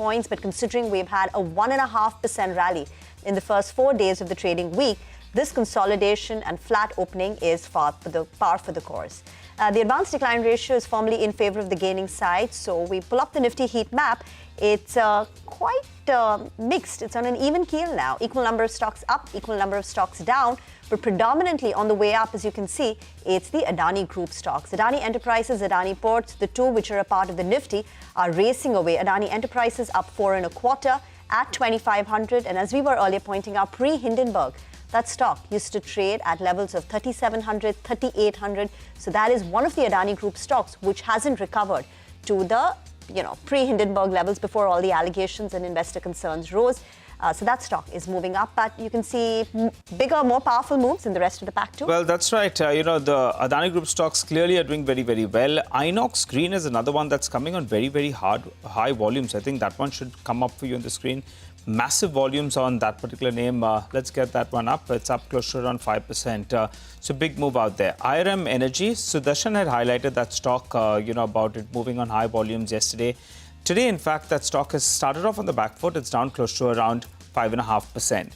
points, but considering we've had a 1.5% rally in the first 4 days of the trading week, this consolidation and flat opening is par for the course. The advanced decline ratio is firmly in favor of the gaining side. So we pull up the Nifty heat map. It's quite mixed. It's on an even keel now. Equal number of stocks up, equal number of stocks down. But predominantly on the way up, as you can see, it's the Adani Group stocks. Adani Enterprises, Adani Ports, the two which are a part of the Nifty, are racing away. Adani Enterprises up 4.25 at 2,500. And as we were earlier pointing out, pre-Hindenburg, that stock used to trade at levels of 3,700, 3,800. So that is one of the Adani Group stocks which hasn't recovered to the pre-Hindenburg levels before all the allegations and investor concerns rose. So that stock is moving up, but you can see bigger, more powerful moves in the rest of the pack too. Well, that's right. The Adani Group stocks clearly are doing very, very well. Inox Green is another one that's coming on very, very high volumes. I think that one should come up for you on the screen. Massive volumes on that particular name. Let's get that one up. It's up close to around 5%. So big move out there. IRM Energy, Sudarshan had highlighted that stock, about it moving on high volumes yesterday. Today, in fact, that stock has started off on the back foot. It's down close to around 5.5%.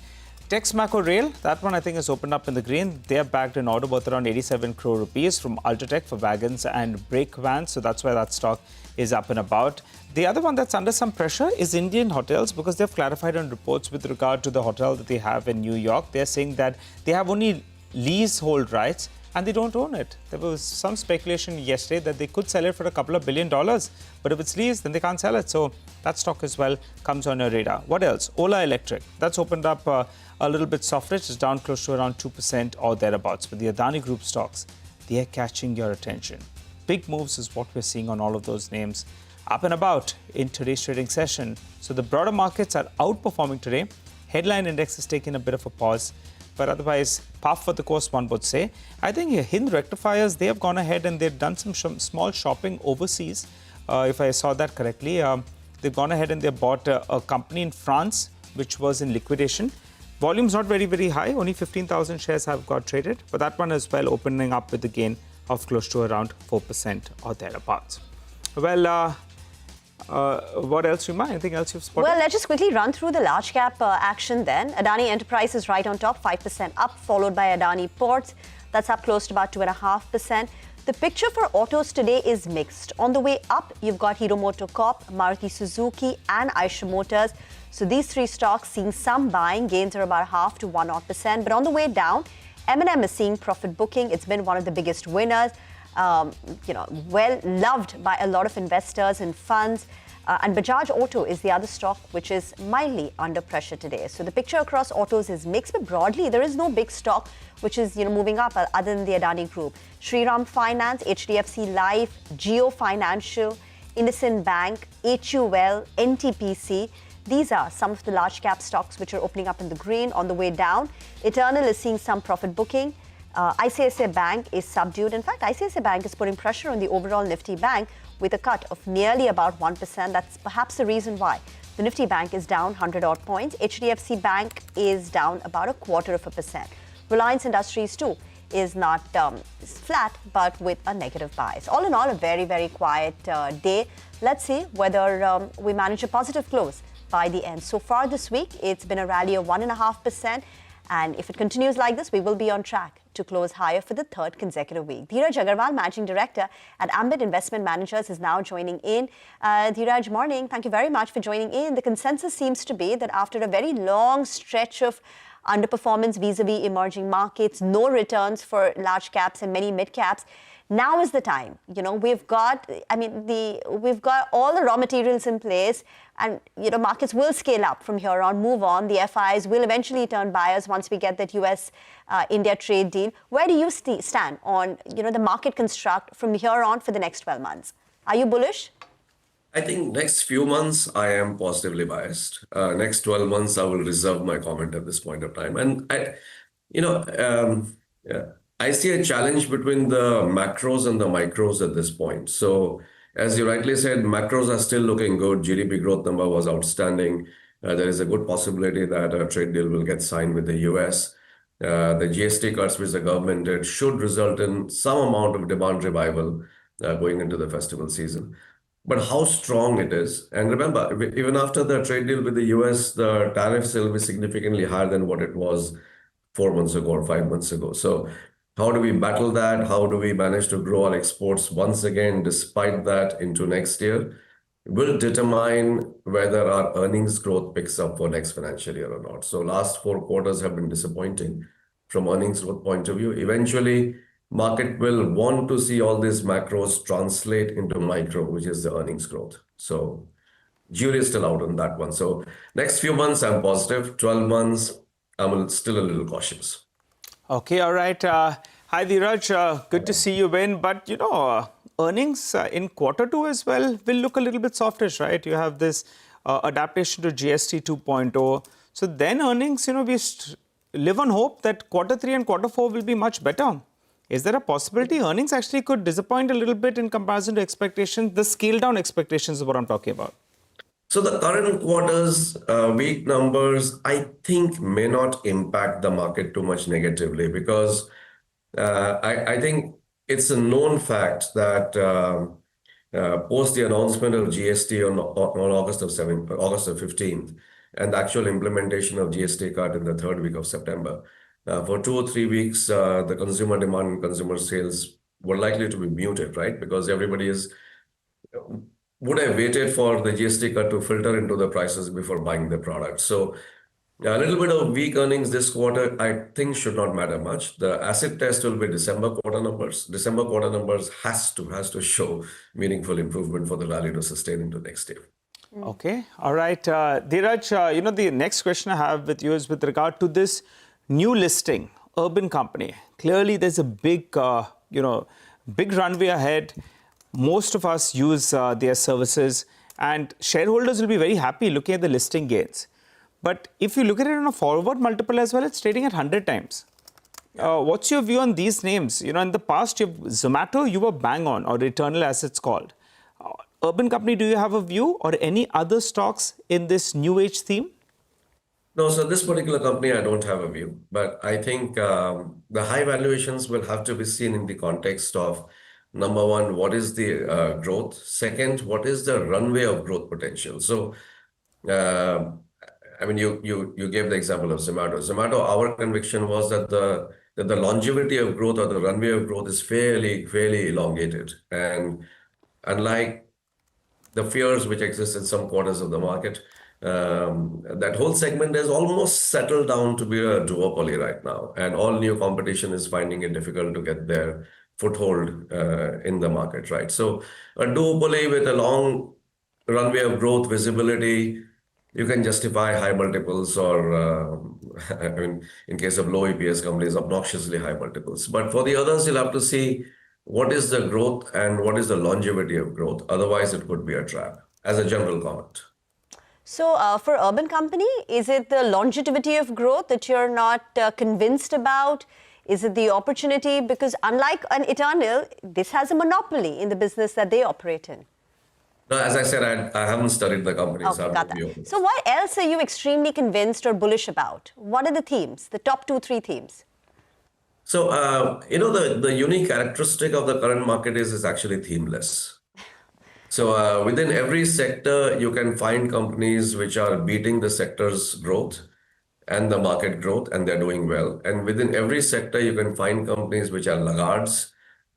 Texmaco Rail, that one I think has opened up in the green. They are backed an order worth around 87 crore rupees from Ultratech for wagons and brake vans. So that's why that stock is up and about. The other one that's under some pressure is Indian Hotels, because they've clarified on reports with regard to the hotel that they have in New York. They're saying that they have only leasehold rights and they don't own it. There was some speculation yesterday that they could sell it for a couple of $2 billion. But if it's leased, then they can't sell it. So that stock as well comes on your radar. What else? Ola Electric. That's opened up a little bit softer. It's down close to around 2% or thereabouts. But the Adani Group stocks, they are catching your attention. Big moves is what we're seeing on all of those names. Up and about in today's trading session. So the broader markets are outperforming today. Headline index is taking a bit of a pause, but otherwise, par for the course, one would say. I think Hind Rectifiers, they have gone ahead and they've done some small shopping overseas. If I saw that correctly, they've gone ahead and they bought a company in France, which was in liquidation. Volume's not very, very high. Only 15,000 shares have got traded, but that one as well opening up with a gain of close to around 4% or thereabouts. Well, what else, Rima? Anything else you've spotted? Well, let's just quickly run through the large cap action then. Adani Enterprises right on top, 5% up, followed by Adani Ports. That's up close to about 2.5%. The picture for autos today is mixed. On the way up, you've got Hero MotoCorp, Maruti Suzuki and Eicher Motors. So these three stocks seeing some buying. Gains are about 0.5 to 1%. But on the way down, M&M is seeing profit booking. It's been one of the biggest winners. Well loved by a lot of investors and funds. And Bajaj Auto is the other stock which is mildly under pressure today. So the picture across autos is mixed, but broadly there is no big stock which is moving up other than the Adani Group. Shriram Finance, HDFC Life, Geo Financial, IndusInd Bank, HUL, NTPC. These are some of the large cap stocks which are opening up in the green. On the way down, Eternal is seeing some profit booking. ICICI Bank is subdued. In fact, ICICI Bank is putting pressure on the overall Nifty Bank with a cut of nearly about 1%. That's perhaps the reason why the Nifty Bank is down 100 odd points. HDFC Bank is down about 0.25%. Reliance Industries too is not flat, but with a negative bias. All in all, a very, very quiet day. Let's see whether we manage a positive close by the end. So far this week, it's been a rally of 1.5%. And if it continues like this, we will be on track to close higher for the third consecutive week. Dheeraj Agarwal, Managing Director at Ambit Investment Managers, is now joining in. Dheeraj, morning. Thank you very much for joining in. The consensus seems to be that after a very long stretch of underperformance vis-a-vis emerging markets, no returns for large caps and many mid caps, now is the time. We've got all the raw materials in place, and markets will scale up from here on, move on. The FIs will eventually turn buyers once we get that US-India trade deal. Where do you stand on the market construct from here on for the next 12 months? Are you bullish? I think next few months I am positively biased. Next 12 months I will reserve my comment at this point of time. And I see a challenge between the macros and the micros at this point. So as you rightly said, macros are still looking good. GDP growth number was outstanding. There is a good possibility that a trade deal will get signed with the US. The GST cuts which the government did should result in some amount of demand revival going into the festival season. but how strong it is. And remember, even after the trade deal with the US, the tariffs will be significantly higher than what it was 4 months ago or 5 months ago. So how do we battle that? How do we manage to grow our exports once again, despite that, into next year? Will determine whether our earnings growth picks up for next financial year or not. So last 4 quarters have been disappointing from earnings growth point of view. Eventually, market will want to see all these macros translate into micro, which is the earnings growth. So jury is still out on that one. So next few months, I'm positive. 12 months, I'm still a little cautious. Okay, all right. Hi, Dheeraj. Good to see you in. But, earnings in Q2 as well will look a little bit softish, right? You have this adaptation to GST 2.0. So then earnings, we live on hope that Q3 and Q4 will be much better. Is there a possibility earnings actually could disappoint a little bit in comparison to expectations? The scale down expectations is what I'm talking about. So the current quarter's weak numbers, I think, may not impact the market too much negatively because I think it's a known fact that post the announcement of GST on August 15th, and the actual implementation of GST cut in the third week of September, for 2 or 3 weeks, the consumer demand and consumer sales were likely to be muted, right? Because everybody would have waited for the GST cut to filter into the prices before buying the product. So a little bit of weak earnings this quarter, I think, should not matter much. The acid test will be December quarter numbers. December quarter numbers has to show meaningful improvement for the rally to sustain into next year. Okay. All right. Dheeraj, the next question I have with you is with regard to this new listing, Urban Company. Clearly, there's a big runway ahead. Most of us use their services, and shareholders will be very happy looking at the listing gains. But if you look at it on a forward multiple as well, it's trading at 100 times. What's your view on these names? In the past, Zomato, you were bang on, or Eternal as it's called. Urban Company, do you have a view or any other stocks in this new age theme? No, so this particular company, I don't have a view. But I think the high valuations will have to be seen in the context of, number one, what is the growth? Second, what is the runway of growth potential? So, you gave the example of Zomato. Zomato, our conviction was that the longevity of growth or the runway of growth is fairly elongated. And unlike the fears which exist in some quarters of the market, that whole segment has almost settled down to be a duopoly right now. And all new competition is finding it difficult to get their foothold in the market, right? So a duopoly with a long runway of growth visibility, you can justify high multiples or, in case of low EPS companies, obnoxiously high multiples. But for the others, you'll have to see what is the growth and what is the longevity of growth. Otherwise, it could be a trap, as a general comment. So for Urban Company, is it the longevity of growth that you're not convinced about? Is it the opportunity? Because unlike an Eternal, this has a monopoly in the business that they operate in. No, as I said, I haven't studied the company. Okay, got that. So what else are you extremely convinced or bullish about? What are the themes, the top 2-3 themes? So, the unique characteristic of the current market is actually themeless. So within every sector, you can find companies which are beating the sector's growth and the market growth, and they're doing well. And within every sector, you can find companies which are laggards,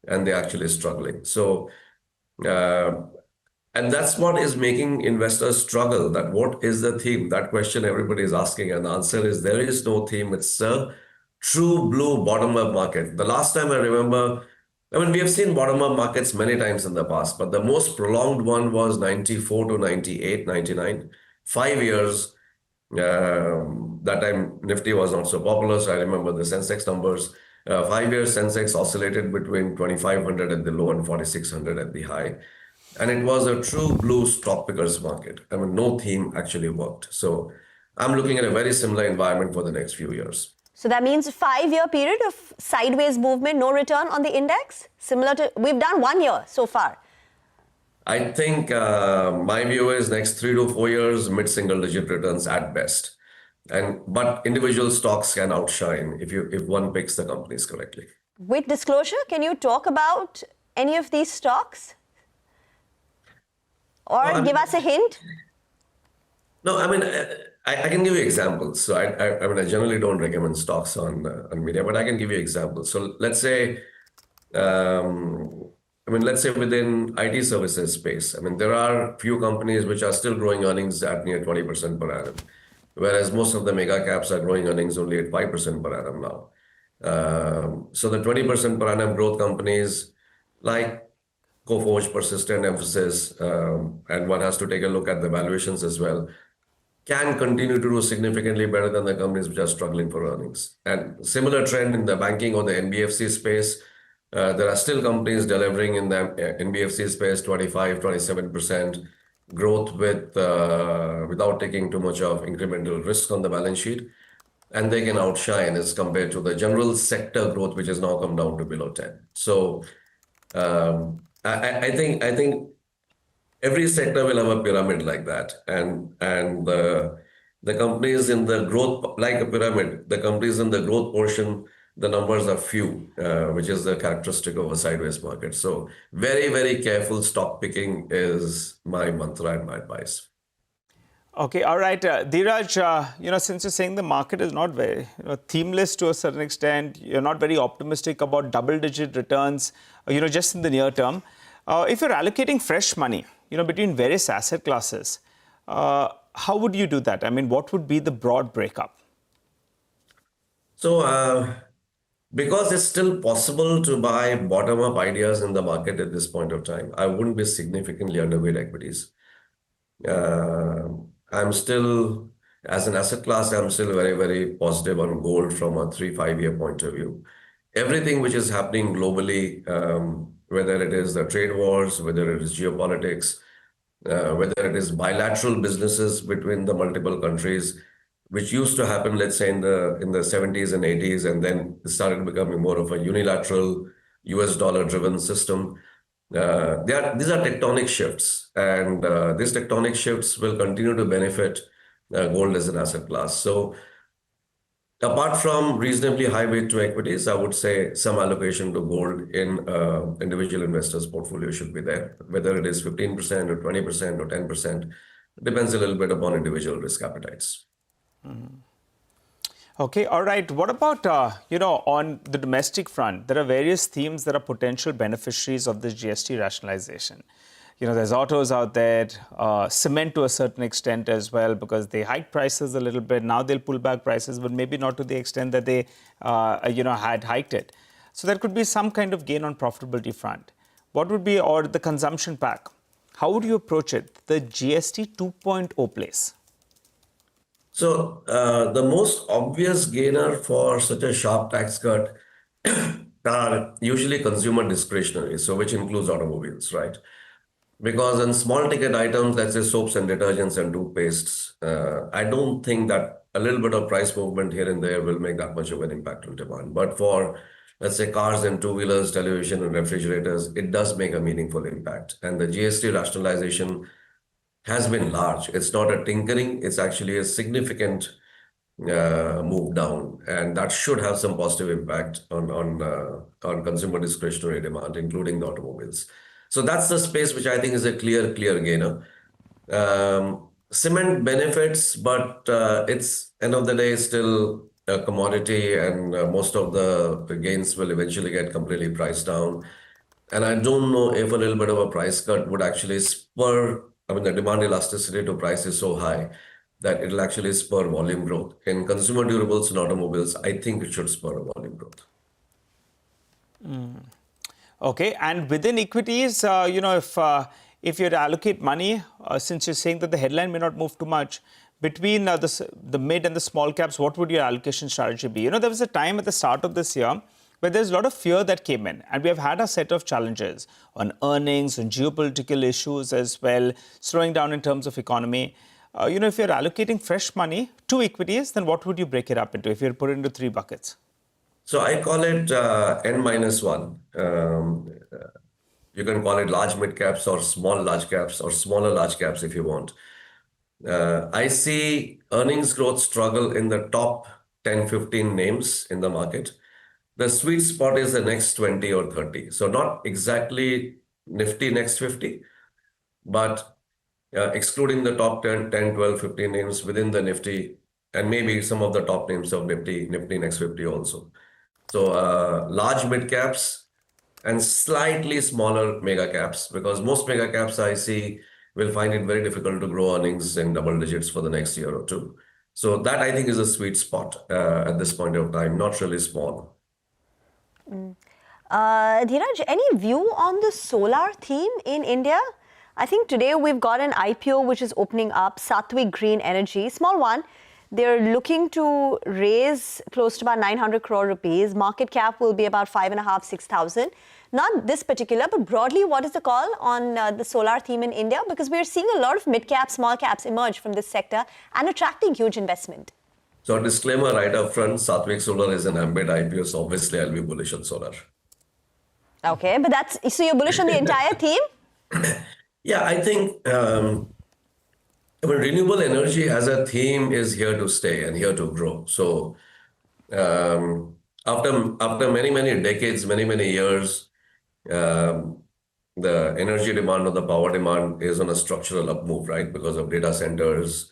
and they're actually struggling. So, and that's what is making investors struggle. That what is the theme? That question everybody is asking, and the answer is there is no theme. It's a true blue bottom-up market. The last time I remember, we have seen bottom-up markets many times in the past, but the most prolonged one was 94 to 98, 99. 5 years, that time Nifty was not so popular, so I remember the Sensex numbers. 5 years Sensex oscillated between 2,500 at the low and 4,600 at the high. And it was a true blue stock pickers market. No theme actually worked. So I'm looking at a very similar environment for the next few years. So that means a 5-year period of sideways movement, no return on the index, similar to, we've done 1 year so far. I think my view is next 3 to 4 years, mid-single digit returns at best. But individual stocks can outshine if one picks the companies correctly. With disclosure, can you talk about any of these stocks? Or give us a hint? No, I mean, I can give you examples. So I mean, I generally don't recommend stocks on media, but I can give you examples. So let's say, let's say within IT services space, I mean, there are few companies which are still growing earnings at near 20% per annum, whereas most of the mega caps are growing earnings only at 5% per annum now. So the 20% per annum growth companies like Coforge, Persistent, Emphasis, and one has to take a look at the valuations as well, can continue to do significantly better than the companies which are struggling for earnings. And similar trend in the banking or the NBFC space, there are still companies delivering in the NBFC space 25, 27% growth without taking too much of incremental risk on the balance sheet. And they can outshine as compared to the general sector growth, which has now come down to below 10. So I think every sector will have a pyramid like that, and the companies in the growth, like a pyramid, the companies in the growth portion, the numbers are few, which is the characteristic of a sideways market. So very careful stock picking is my mantra and my advice. Okay, all right, Dheeraj, since you're saying the market is not very themeless to a certain extent, you're not very optimistic about double-digit returns, just in the near term. If you're allocating fresh money, between various asset classes, how would you do that? I mean, what would be the broad breakup? So because it's still possible to buy bottom-up ideas in the market at this point of time, I wouldn't be significantly underweight equities. I'm still, as an asset class, I'm still very positive on gold from a 3-5 year point of view. Everything which is happening globally, whether it is the trade wars, whether it is geopolitics, whether it is bilateral businesses between the multiple countries, which used to happen, let's say in the 70s and 80s, and then it started becoming more of a unilateral US dollar driven system. These are tectonic shifts, and these tectonic shifts will continue to benefit gold as an asset class. So apart from reasonably high weight to equities, I would say some allocation to gold in individual investors' portfolio should be there, whether it is 15% or 20% or 10%. Depends a little bit upon individual risk appetites. Okay, all right. What about, on the domestic front, there are various themes that are potential beneficiaries of this GST rationalization. There's autos out there, cement to a certain extent as well, because they hiked prices a little bit. Now they'll pull back prices, but maybe not to the extent that they, had hiked it. So there could be some kind of gain on profitability front. What would be, or the consumption pack? How would you approach it? The GST 2.0 place. So the most obvious gainer for such a sharp tax cut are usually consumer discretionary, so which includes automobiles, right? Because in small ticket items, let's say soaps and detergents and toothpastes, I don't think that a little bit of price movement here and there will make that much of an impact on demand. But for, let's say, cars and two-wheelers, television and refrigerators, it does make a meaningful impact. And the GST rationalization has been large. It's not a tinkering, it's actually a significant move down, and that should have some positive impact on consumer discretionary demand, including the automobiles. So that's the space which I think is a clear gainer. Cement benefits, but it's end of the day still a commodity, and most of the gains will eventually get completely priced down. And I don't know if a little bit of a price cut would actually spur, the demand elasticity to price is so high that it'll actually spur volume growth. In consumer durables and automobiles, I think it should spur volume growth. Okay, and within equities, if you allocate money, since you're saying that the headline may not move too much, between the mid and the small caps, what would your allocation strategy be? There was a time at the start of this year where there's a lot of fear that came in, and we have had a set of challenges on earnings, on geopolitical issues as well, slowing down in terms of economy. If you're allocating fresh money to equities, then what would you break it up into if you put it into 3 buckets? So I call it N-1. You can call it large mid caps or small large caps or smaller large caps if you want. I see earnings growth struggle in the top 10, 15 names in the market. The sweet spot is the next 20 or 30. So not exactly Nifty next 50, but excluding the top 10, 12, 15 names within the Nifty, and maybe some of the top names of Nifty Next 50 also. So large mid caps and slightly smaller mega caps, because most mega caps I see will find it very difficult to grow earnings in double digits for the next year or two. So that I think is a sweet spot at this point of time, not really small. Dheeraj, any view on the solar theme in India? I think today we've got an IPO which is opening up, Satwik Green Energy, small one. They're looking to raise close to about 900 crore rupees. Market cap will be about 5,500, 6,000. Not this particular, but broadly, what is the call on the solar theme in India? Because we're seeing a lot of mid-caps, small caps emerge from this sector and attracting huge investment. So a disclaimer right up front, Satwik Solar is an ambit IPO, so obviously I'll be bullish on solar. Okay, but so you're bullish on the entire theme? Yeah, I think renewable energy as a theme is here to stay and here to grow. So after many decades, many years, the energy demand or the power demand is on a structural up move, right? Because of data centers,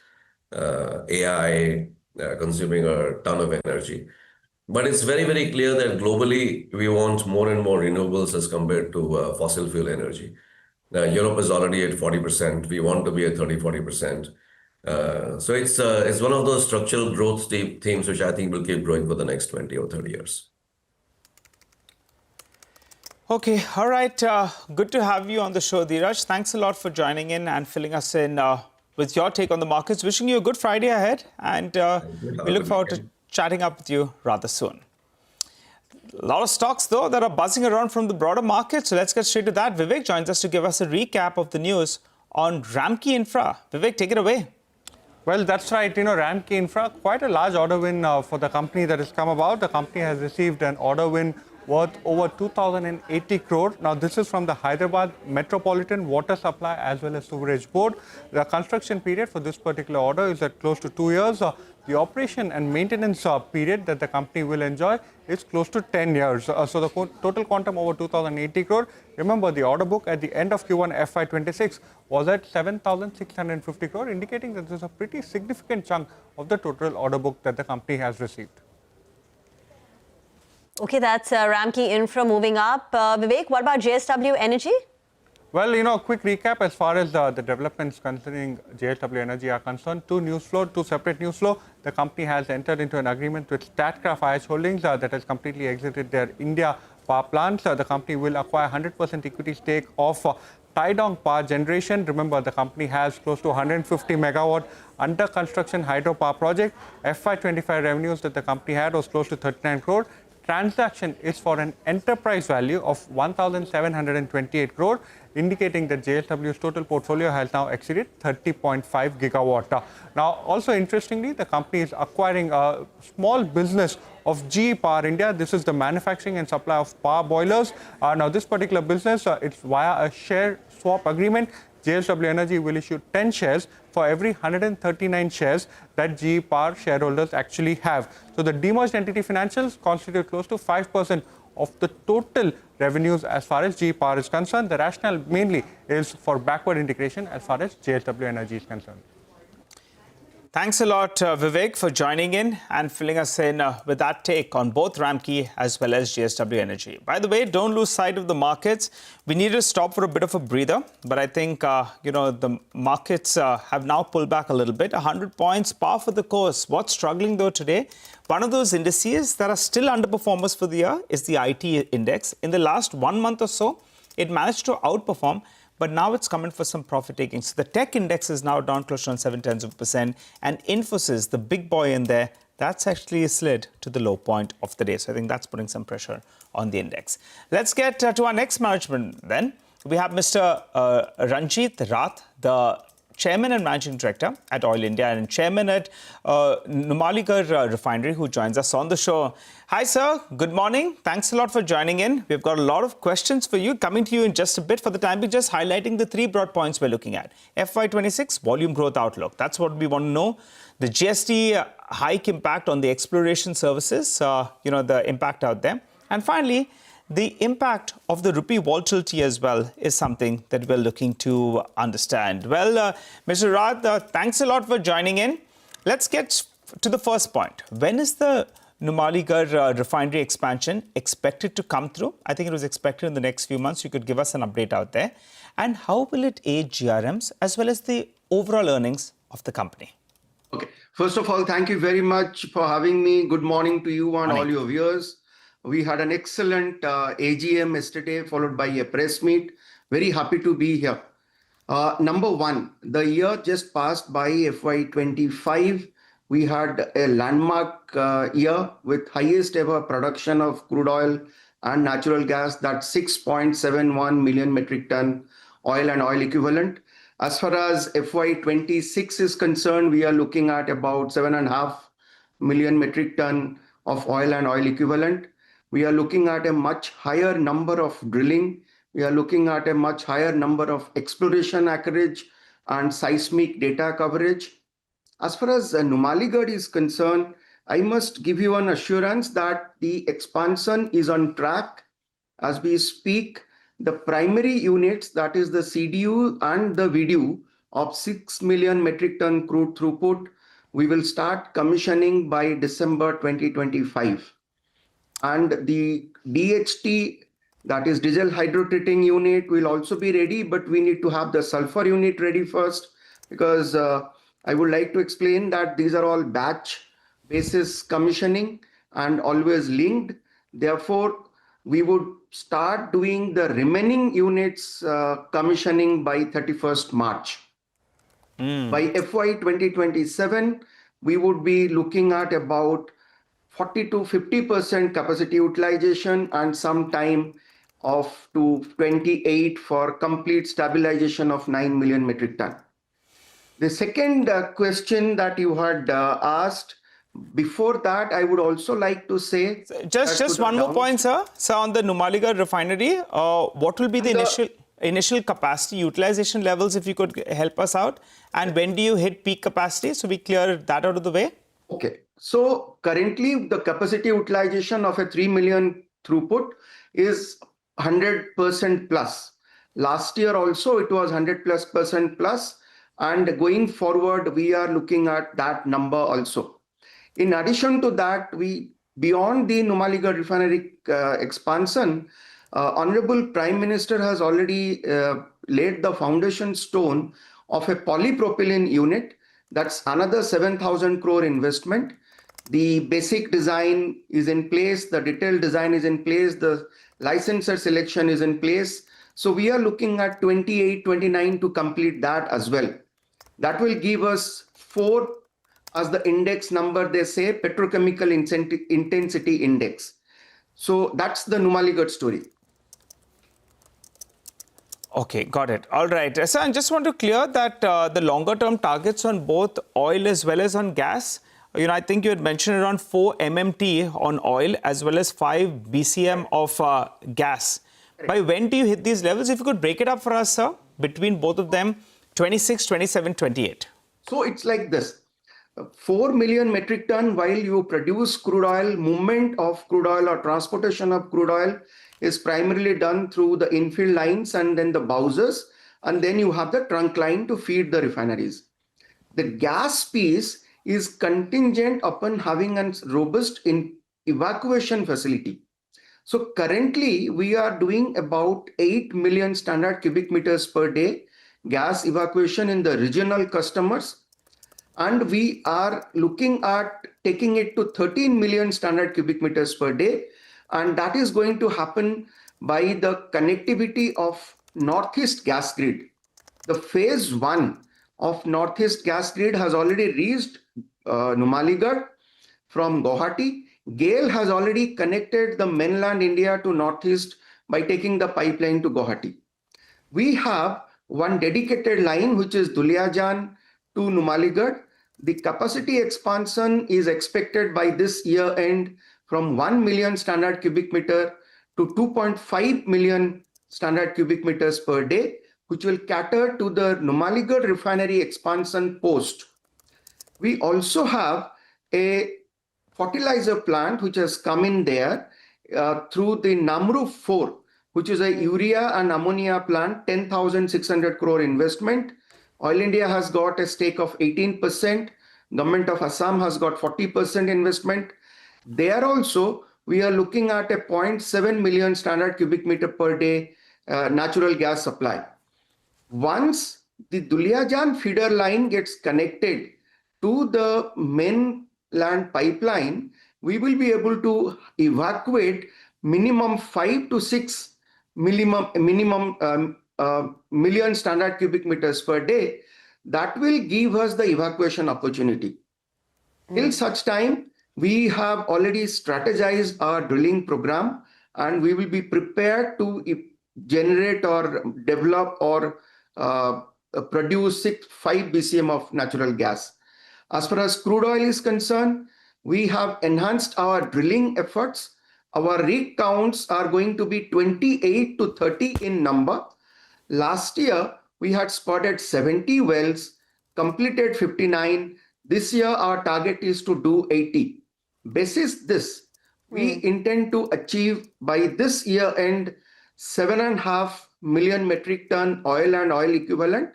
AI consuming a ton of energy. But it's very clear that globally we want more and more renewables as compared to fossil fuel energy. Europe is already at 40%. We want to be at 30-40%. So it's one of those structural growth themes which I think will keep growing for the next 20 or 30 years. Okay, all right. Good to have you on the show, Dheeraj. Thanks a lot for joining in and filling us in with your take on the markets. Wishing you a good Friday ahead, and we look forward to chatting up with you rather soon. A lot of stocks, though, that are buzzing around from the broader market. So let's get straight to that. Vivek joins us to give us a recap of the news on Ramki Infra. Vivek, take it away. Well, that's right. Ramki Infra, quite a large order win for the company that has come about. The company has received an order win worth over 2,080 crore. Now, this is from the Hyderabad Metropolitan Water Supply as well as Sewerage Board. The construction period for this particular order is at close to 2 years. The operation and maintenance period that the company will enjoy is close to 10 years. So the total quantum over 2,080 crore. Remember, the order book at the end of Q1 FY26 was at 7,650 crore, indicating that this is a pretty significant chunk of the total order book that the company has received. Okay, that's Ramki Infra moving up. Vivek, what about JSW Energy? Well, a quick recap as far as the developments concerning JSW Energy are concerned. Two separate news flow. The company has entered into an agreement with Statkraft IH Holdings that has completely exited their India power plants. The company will acquire 100% equity stake of Taidong Power Generation. Remember, the company has close to 150 megawatt under construction hydropower project. FY25 revenues that the company had was close to 39 crore. Transaction is for an enterprise value of 1,728 crore, indicating that JSW's total portfolio has now exceeded 30.5 gigawatt. Now, also interestingly, the company is acquiring a small business of GE Power India. This is the manufacturing and supply of power boilers. Now, this particular business, it's via a share swap agreement. JSW Energy will issue 10 shares for every 139 shares that GE Power shareholders actually have. So the demerged entity financials constitute close to 5% of the total revenues as far as GE Power is concerned. The rationale mainly is for backward integration as far as JSW Energy is concerned. Thanks a lot, Vivek, for joining in and filling us in with that take on both Ramki as well as JSW Energy. By the way, don't lose sight of the markets. We need to stop for a bit of a breather, but I think, the markets have now pulled back a little bit. 100 points, par for the course. What's struggling, though, today? One of those indices that are still underperformers for the year is the IT index. In the last 1 month or so, it managed to outperform, but now it's coming for some profit taking. So the tech index is now down close to 0.7%. And Infosys, the big boy in there, that's actually slid to the low point of the day. So I think that's putting some pressure on the index. Let's get to our next management then. We have Mr. Ranjit Rath, the Chairman and Managing Director at Oil India and Chairman at Numaligarh Refinery, who joins us on the show. Hi, sir. Good morning. Thanks a lot for joining in. We've got a lot of questions for you, coming to you in just a bit. For the time being, just highlighting the three broad points we're looking at. FY26 volume growth outlook. That's what we want to know. The GST hike impact on the exploration services, the impact out there. And finally, the impact of the rupee volatility as well is something that we're looking to understand. Well, Mr. Rath, thanks a lot for joining in. Let's get to the first point. When is the Numaligarh refinery expansion expected to come through? I think it was expected in the next few months. You could give us an update out there. And how will it aid GRMs as well as the overall earnings of the company? Okay. First of all, thank you very much for having me. Good morning to you and all your viewers. We had an excellent AGM yesterday, followed by a press meet. Very happy to be here. Number one, the year just passed by, FY25. We had a landmark year with highest ever production of crude oil and natural gas, that's 6.71 million metric ton oil and oil equivalent. As far as FY26 is concerned, we are looking at about 7.5 million metric ton of oil and oil equivalent. We are looking at a much higher number of drilling. We are looking at a much higher number of exploration acreage and seismic data coverage. As far as Numaligarh is concerned, I must give you an assurance that the expansion is on track. As we speak, the primary units, that is the CDU and the VDU of 6 million metric ton crude throughput, we will start commissioning by December 2025. And the DHT, that is diesel hydrotreating unit, will also be ready, but we need to have the sulfur unit ready first, because I would like to explain that these are all batch basis commissioning and always linked. Therefore, we would start doing the remaining units commissioning by 31st March. By FY 2027, we would be looking at about 40 to 50% capacity utilization and some time of to 28 for complete stabilization of 9 million metric ton. The second question that you had asked, before that, I would also like to say... Just one more point, sir. So on the Numaligarh refinery, what will be the initial capacity utilization levels, if you could help us out? And when do you hit peak capacity? So we clear that out of the way. Okay. So currently, the capacity utilization of a 3 million throughput is 100% plus. Last year also, it was 100% plus. And going forward, we are looking at that number also. In addition to that, beyond the Numaligarh refinery expansion, Honorable Prime Minister has already laid the foundation stone of a polypropylene unit. That's another 7,000 crore investment. The basic design is in place, the detailed design is in place, the licensor selection is in place. So we are looking at 28, 29 to complete that as well. That will give us 4 as the index number, they say, petrochemical intensity index. So that's the Numaligarh story. Okay, got it. All right. So I just want to clear that the longer term targets on both oil as well as on gas, I think you had mentioned around 4 MMT on oil as well as 5 BCM of gas. Right. By when do you hit these levels? If you could break it up for us, sir, between both of them, 26, 27, 28. So it's like this. 4 million metric ton while you produce crude oil, movement of crude oil or transportation of crude oil is primarily done through the infill lines and then the bowsers, and then you have the trunk line to feed the refineries. The gas piece is contingent upon having a robust evacuation facility. So currently we are doing about 8 million standard cubic meters per day gas evacuation in the regional customers. And we are looking at taking it to 13 million standard cubic meters per day. And that is going to happen by the connectivity of Northeast gas grid. The phase 1 of Northeast gas grid has already reached Numaligarh from Guwahati. GAIL has already connected the mainland India to Northeast by taking the pipeline to Guwahati. We have one dedicated line, which is Duliajan to Numaligarh. The capacity expansion is expected by this year end from 1 million standard cubic meter to 2.5 million standard cubic meters per day, which will cater to the Numaligarh refinery expansion post. We also have a fertilizer plant which has come in there, through the Namru 4, which is a urea and ammonia plant, 10,600 crore investment. Oil India has got a stake of 18%. Government of Assam has got 40% investment. There also, we are looking at a 0.7 million standard cubic meter per day natural gas supply. Once the Duliajan feeder line gets connected to the mainland pipeline, we will be able to evacuate minimum 5 to 6 million standard cubic meters per day. That will give us the evacuation opportunity. Till such time, we have already strategized our drilling program, and we will be prepared to generate or develop or produce 5 BCM of natural gas. As far as crude oil is concerned, we have enhanced our drilling efforts. Our rig counts are going to be 28 to 30 in number. Last year, we had spotted 70 wells, completed 59. This year, our target is to do 80. Basis this, we intend to achieve by this year end 7.5 million metric ton oil and oil equivalent,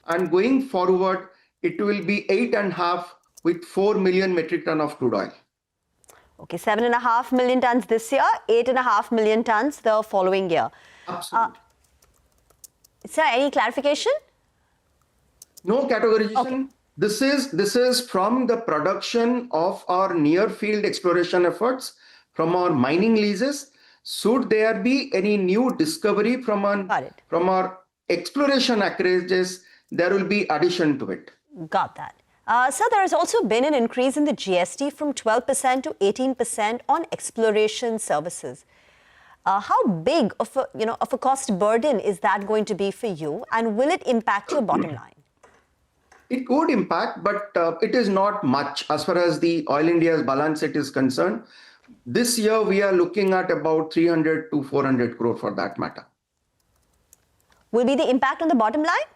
and going forward it will be 8.5 with 4 million metric ton of crude oil. Okay, 7.5 million tons this year, 8.5 million tons the following year. Absolutely. Sir, any clarification? No categorization. Okay. This is from the production of our near field exploration efforts, from our mining leases. Should there be any new discovery from our exploration acreages, there will be addition to it. Got that. Sir, there has also been an increase in the GST from 12% to 18% on exploration services. How big of a cost burden is that going to be for you, and will it impact your bottom line? It would impact, but it is not much as far as the Oil India's balance sheet is concerned. This year, we are looking at about 300 to 400 crore for that matter. Will be the impact on the bottom line?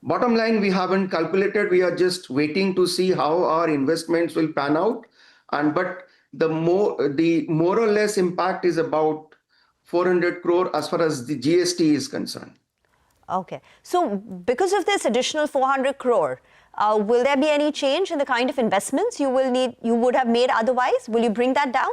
Bottom line, we haven't calculated. We are just waiting to see how our investments will pan out. But the more or less impact is about 400 crore as far as the GST is concerned. Okay. So because of this additional 400 crore, will there be any change in the kind of investments you would have made otherwise? Will you bring that down?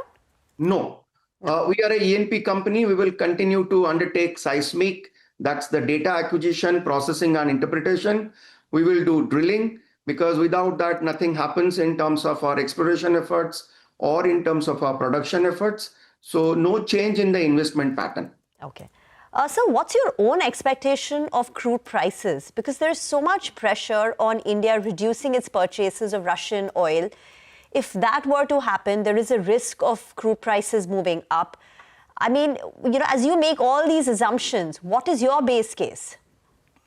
No. We are a E&P company. We will continue to undertake seismic. That's the data acquisition, processing and interpretation. We will do drilling, because without that, nothing happens in terms of our exploration efforts or in terms of our production efforts. So no change in the investment pattern. Okay. So what's your own expectation of crude prices? Because there's so much pressure on India reducing its purchases of Russian oil. If that were to happen, there is a risk of crude prices moving up. I mean, as you make all these assumptions, what is your base case?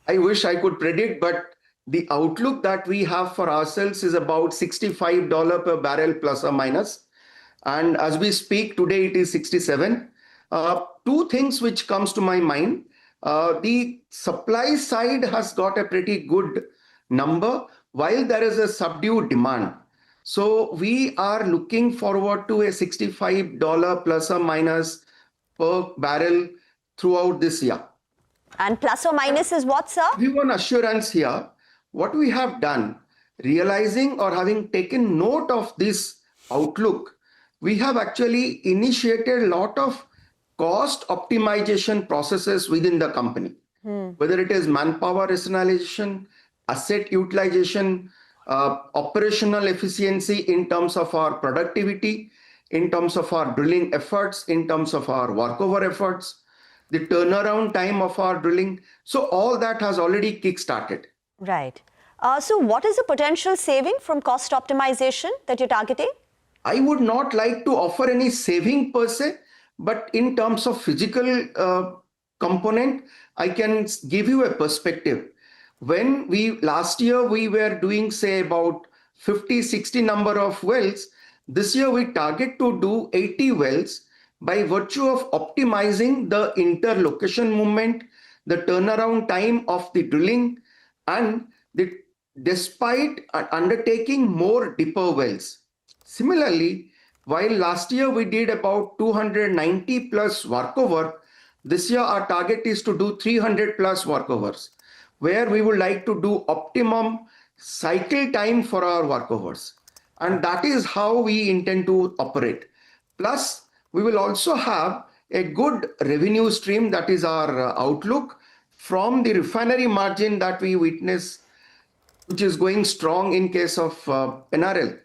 I wish I could predict, but the outlook that we have for ourselves is about $65 per barrel plus or minus. And as we speak today, it is 67. Two things which comes to my mind. The supply side has got a pretty good number, while there is a subdued demand. So we are looking forward to a $65 plus or minus per barrel throughout this year. And plus or minus is what, sir? We want assurance here. What we have done, realizing or having taken note of this outlook, we have actually initiated a lot of cost optimization processes within the company, whether it is manpower rationalization, asset utilization, operational efficiency in terms of our productivity, in terms of our drilling efforts, in terms of our workover efforts, the turnaround time of our drilling. So all that has already kick-started. Right. So what is the potential saving from cost optimization that you're targeting? I would not like to offer any saving per se, but in terms of physical component, I can give you a perspective. When last year we were doing, say, about 50, 60 number of wells, this year we target to do 80 wells by virtue of optimizing the interlocation movement, the turnaround time of the drilling, and despite undertaking more deeper wells. Similarly, While last year we did about 290 plus workover, this year our target is to do 300 plus workovers, where we would like to do optimum cycle time for our workovers. And that is how we intend to operate. Plus, we will also have a good revenue stream, that is our outlook, from the refinery margin that we witness, which is going strong in case of NRL.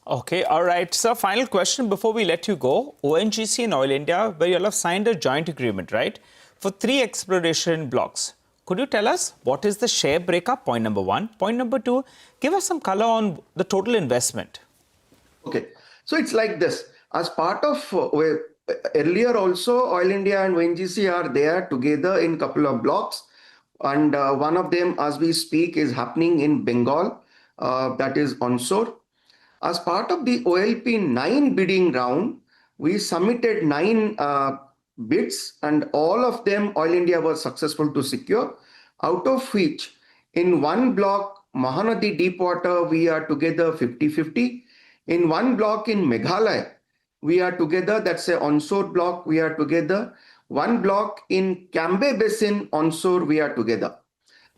Okay, all right. So, final question before we let you go. ONGC and Oil India, where you all have signed a joint agreement, right, for 3 exploration blocks. Could you tell us what is the share breakup? Point number 1. Point number 2, give us some color on the total investment. Okay, so it's like this. As part of earlier also, Oil India and ONGC are there together in couple of blocks. And one of them, as we speak, is happening in Bengal, that is onshore. As part of the OLP 9 bidding round, we submitted 9 bids, and all of them Oil India was successful to secure, out of which in one block, Mahanadi Deepwater, we are together 50-50. In one block in Meghalaya, we are together, that's an onshore block, we are together. One block in Cambay Basin onshore, we are together.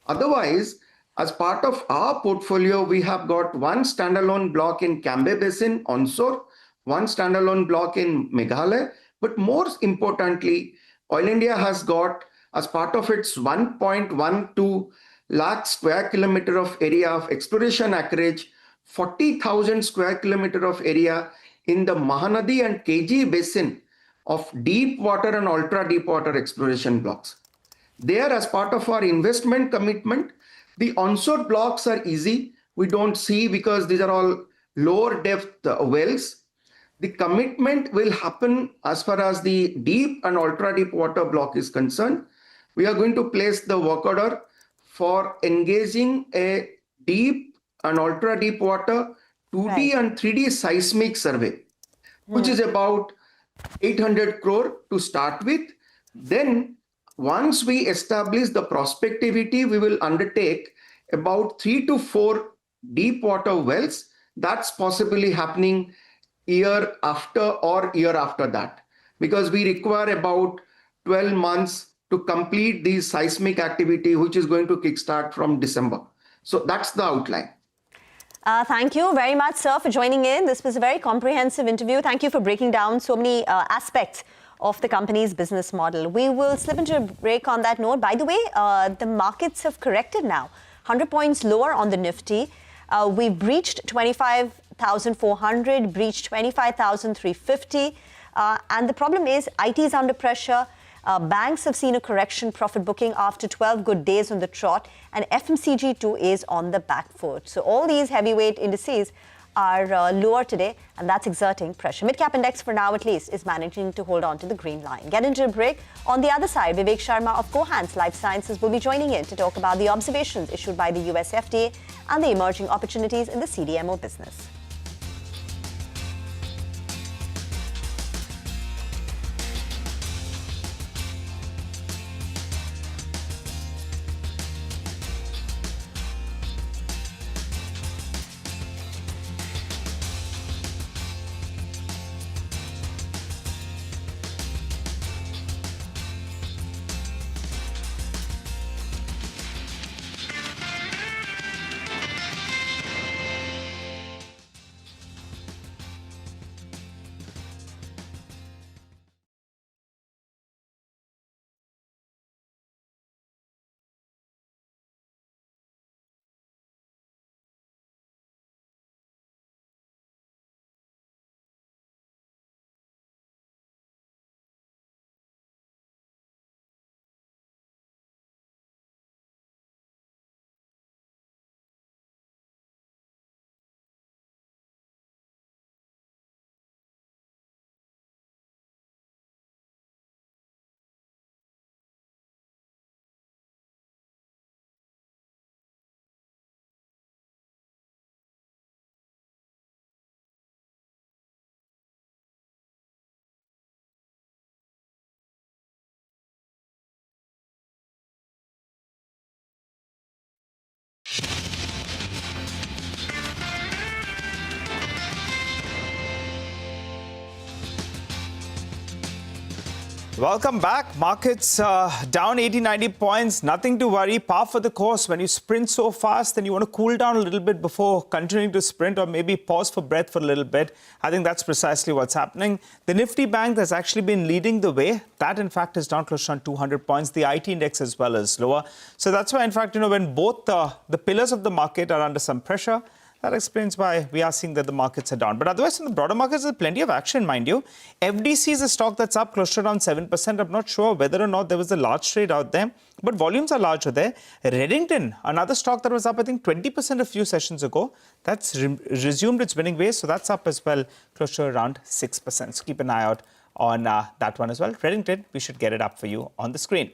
Otherwise, as part of our portfolio, we have got one standalone block in Cambay Basin onshore, one standalone block in Meghalaya. But more importantly, Oil India has got, as part of its 1.12 lakh square kilometer of area of exploration acreage, 40,000 square kilometer of area in the Mahanadi and KG Basin of deep water and ultra deep water exploration blocks. There, as part of our investment commitment, the onshore blocks are easy. We don't see, because these are all lower depth wells. The commitment will happen as far as the deep and ultra deep water block is concerned. We are going to place the work order for engaging a deep and ultra deep water 2D and 3D seismic survey, which is about 800 crore to start with. Then once we establish the prospectivity, we will undertake about 3 to 4 deep water wells. That's possibly happening year after or year after that, because we require about 12 months to complete the seismic activity, which is going to kickstart from December. So that's the outline. Thank you very much, sir, for joining in. This was a very comprehensive interview. Thank you for breaking down so many aspects of the company's business model. We will slip into a break on that note. By the way, the markets have corrected now. 100 points lower on the Nifty. We've breached 25,400, breached 25,350. And the problem is IT is under pressure. Banks have seen a correction, profit booking after 12 good days on the trot, and FMCG too is on the back foot. So all these heavyweight indices are lower today, and that's exerting pressure. Mid-cap index, for now at least, is managing to hold on to the green line. Get into a break. On the other side, Vivek Sharma of Cohance Life Sciences will be joining in to talk about the observations issued by the US FDA and the emerging opportunities in the CDMO business. Welcome back. Markets down 80, 90 points. Nothing to worry. Par for the course. When you sprint so fast, then you want to cool down a little bit before continuing to sprint, or maybe pause for breath for a little bit. I think that's precisely what's happening. The Nifty Bank has actually been leading the way. That, in fact, is down close to 200 points. The IT index as well is lower. So that's why, in fact, when both the pillars of the market are under some pressure, that explains why we are seeing that the markets are down. But otherwise, in the broader markets, there's plenty of action, mind you. FDC is a stock that's up close to around 7%. I'm not sure whether or not there was a large trade out there, but volumes are larger there. Reddington, another stock that was up, I think, 20% a few sessions ago, that's resumed its winning ways. So that's up as well, close to around 6%. So keep an eye out on that one as well. Reddington, we should get it up for you on the screen.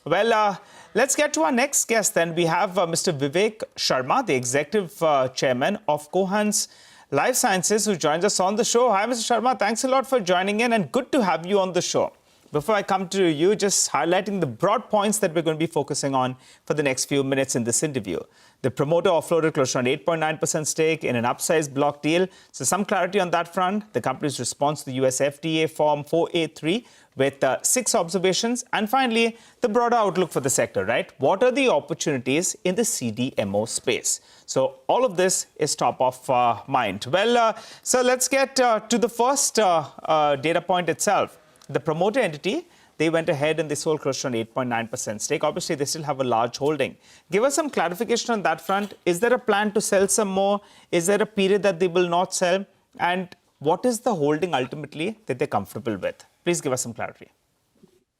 Well, let's get to our next guest then. We have Mr. Vivek Sharma, the Executive Chairman of Cohance Life Sciences, who joins us on the show. Hi, Mr. Sharma. Thanks a lot for joining in and good to have you on the show. Before I come to you, just highlighting the broad points that we're going to be focusing on for the next few minutes in this interview. The promoter offloaded close to an 8.9% stake in an upsized block deal. So some clarity on that front. The company's response to the US FDA Form 483 with 6 observations. And finally, the broader outlook for the sector, right? What are the opportunities in the CDMO space? So all of this is top of mind. Well, so let's get to the first data point itself. The promoter entity, they went ahead and they sold close to an 8.9% stake. Obviously, they still have a large holding. Give us some clarification on that front. Is there a plan to sell some more? Is there a period that they will not sell? And what is the holding ultimately that they're comfortable with? Please give us some clarity.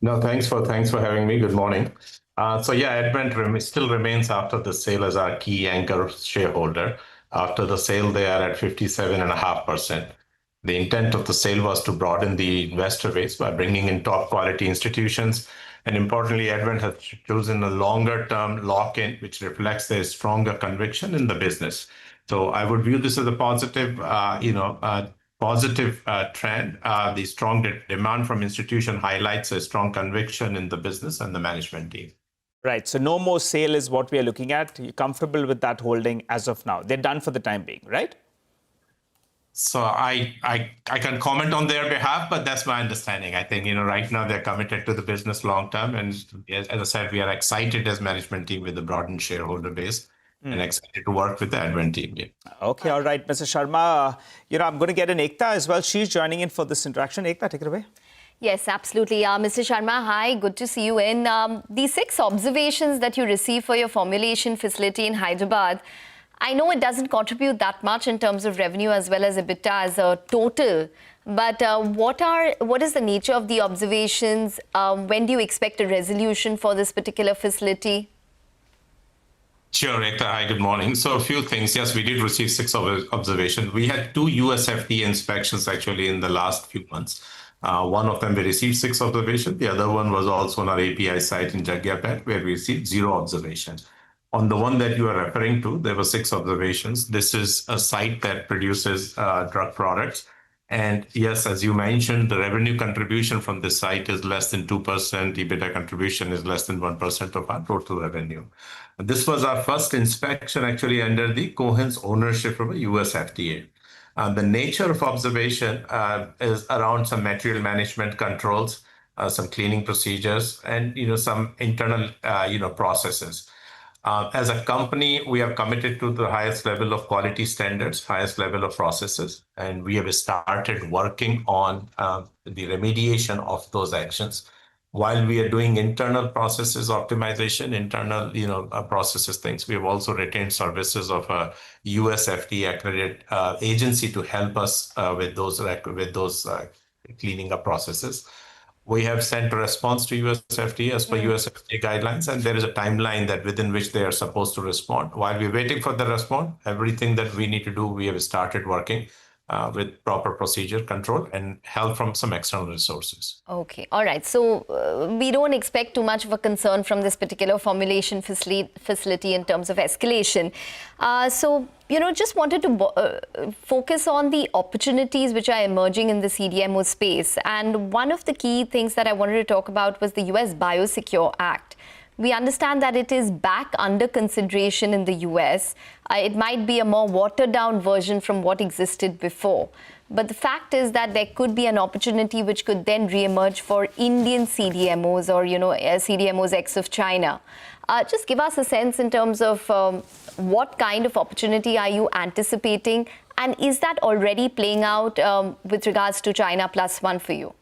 No, thanks for having me. Good morning. So yeah, Advent still remains after the sale as our key anchor shareholder. After the sale, they are at 57.5%. The intent of the sale was to broaden the investor base by bringing in top quality institutions. And importantly, Advent has chosen a longer term lock-in, which reflects their stronger conviction in the business. So I would view this as a positive, trend. The strong demand from institution highlights a strong conviction in the business and the management team. Right. So no more sale is what we are looking at. You're comfortable with that holding as of now. They're done for the time being, right? So I can comment on their behalf, but that's my understanding. I think, right now they're committed to the business long term. And as I said, we are excited as management team with the broadened shareholder base and excited to work with the Advent team. Yeah. Okay. All right, Mr. Sharma, I'm going to get an Ekta as well. She's joining in for this interaction. Ekta, take it away. Yes, absolutely. Mr. Sharma, hi. Good to see you in. The 6 observations that you received for your formulation facility in Hyderabad, I know it doesn't contribute that much in terms of revenue as well as EBITDA as a total. But what is the nature of the observations? When do you expect a resolution for this particular facility? Sure, Ekta. Hi, good morning. So a few things. Yes, we did receive 6 observations. We had 2 US FDA inspections actually in the last few months. One of them we received 6 observations. The other one was also on our API site in Jagiapet, where we received 0 observations. On the one that you are referring to, there were 6 observations. This is a site that produces drug products. And yes, as you mentioned, the revenue contribution from this site is less than 2%. EBITDA contribution is less than 1% of our total revenue. This was our first inspection actually under the Cohance ownership from a US FDA. The nature of observation is around some material management controls, some cleaning procedures, and some internal processes. As a company, we are committed to the highest level of quality standards, highest level of processes, and we have started working on the remediation of those actions. While we are doing internal processes optimization, internal processes things, we have also retained services of a US FDA accredited agency to help us with those cleaning up processes. We have sent a response to US FDA as per US FDA guidelines, and there is a timeline that within which they are supposed to respond. While we're waiting for the response, everything that we need to do, we have started working with proper procedure control and help from some external resources. Okay. All right. So we don't expect too much of a concern from this particular formulation facility in terms of escalation. Just wanted to focus on the opportunities which are emerging in the CDMO space. And one of the key things that I wanted to talk about was the US Biosecure Act. We understand that it is back under consideration in the US. It might be a more watered down version from what existed before. But the fact is that there could be an opportunity which could then re-emerge for Indian CDMOs or, CDMOs ex of China. Just give us a sense in terms of what kind of opportunity are you anticipating, and is that already playing out with regards to China Plus One for you?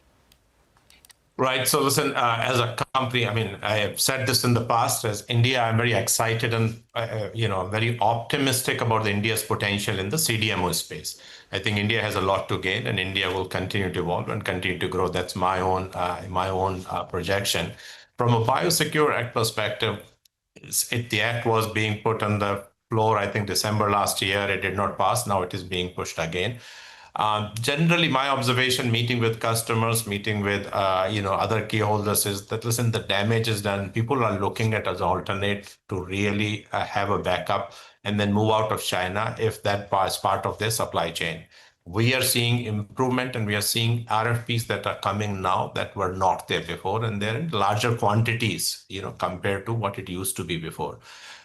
Right. So listen, as a company, I mean, I have said this in the past, as India, I'm very excited and, very optimistic about India's potential in the CDMO space. I think India has a lot to gain, and India will continue to evolve and continue to grow. That's my own projection. From a Biosecure Act perspective, the act was being put on the floor, I think, December last year. It did not pass. Now it is being pushed again. Generally, my observation, meeting with customers, meeting with other key holders, is that, listen, the damage is done. People are looking at as an alternate to really have a backup and then move out of China if that is part of their supply chain. We are seeing improvement, and we are seeing RFPs that are coming now that were not there before, and they're in larger quantities, compared to what it used to be before.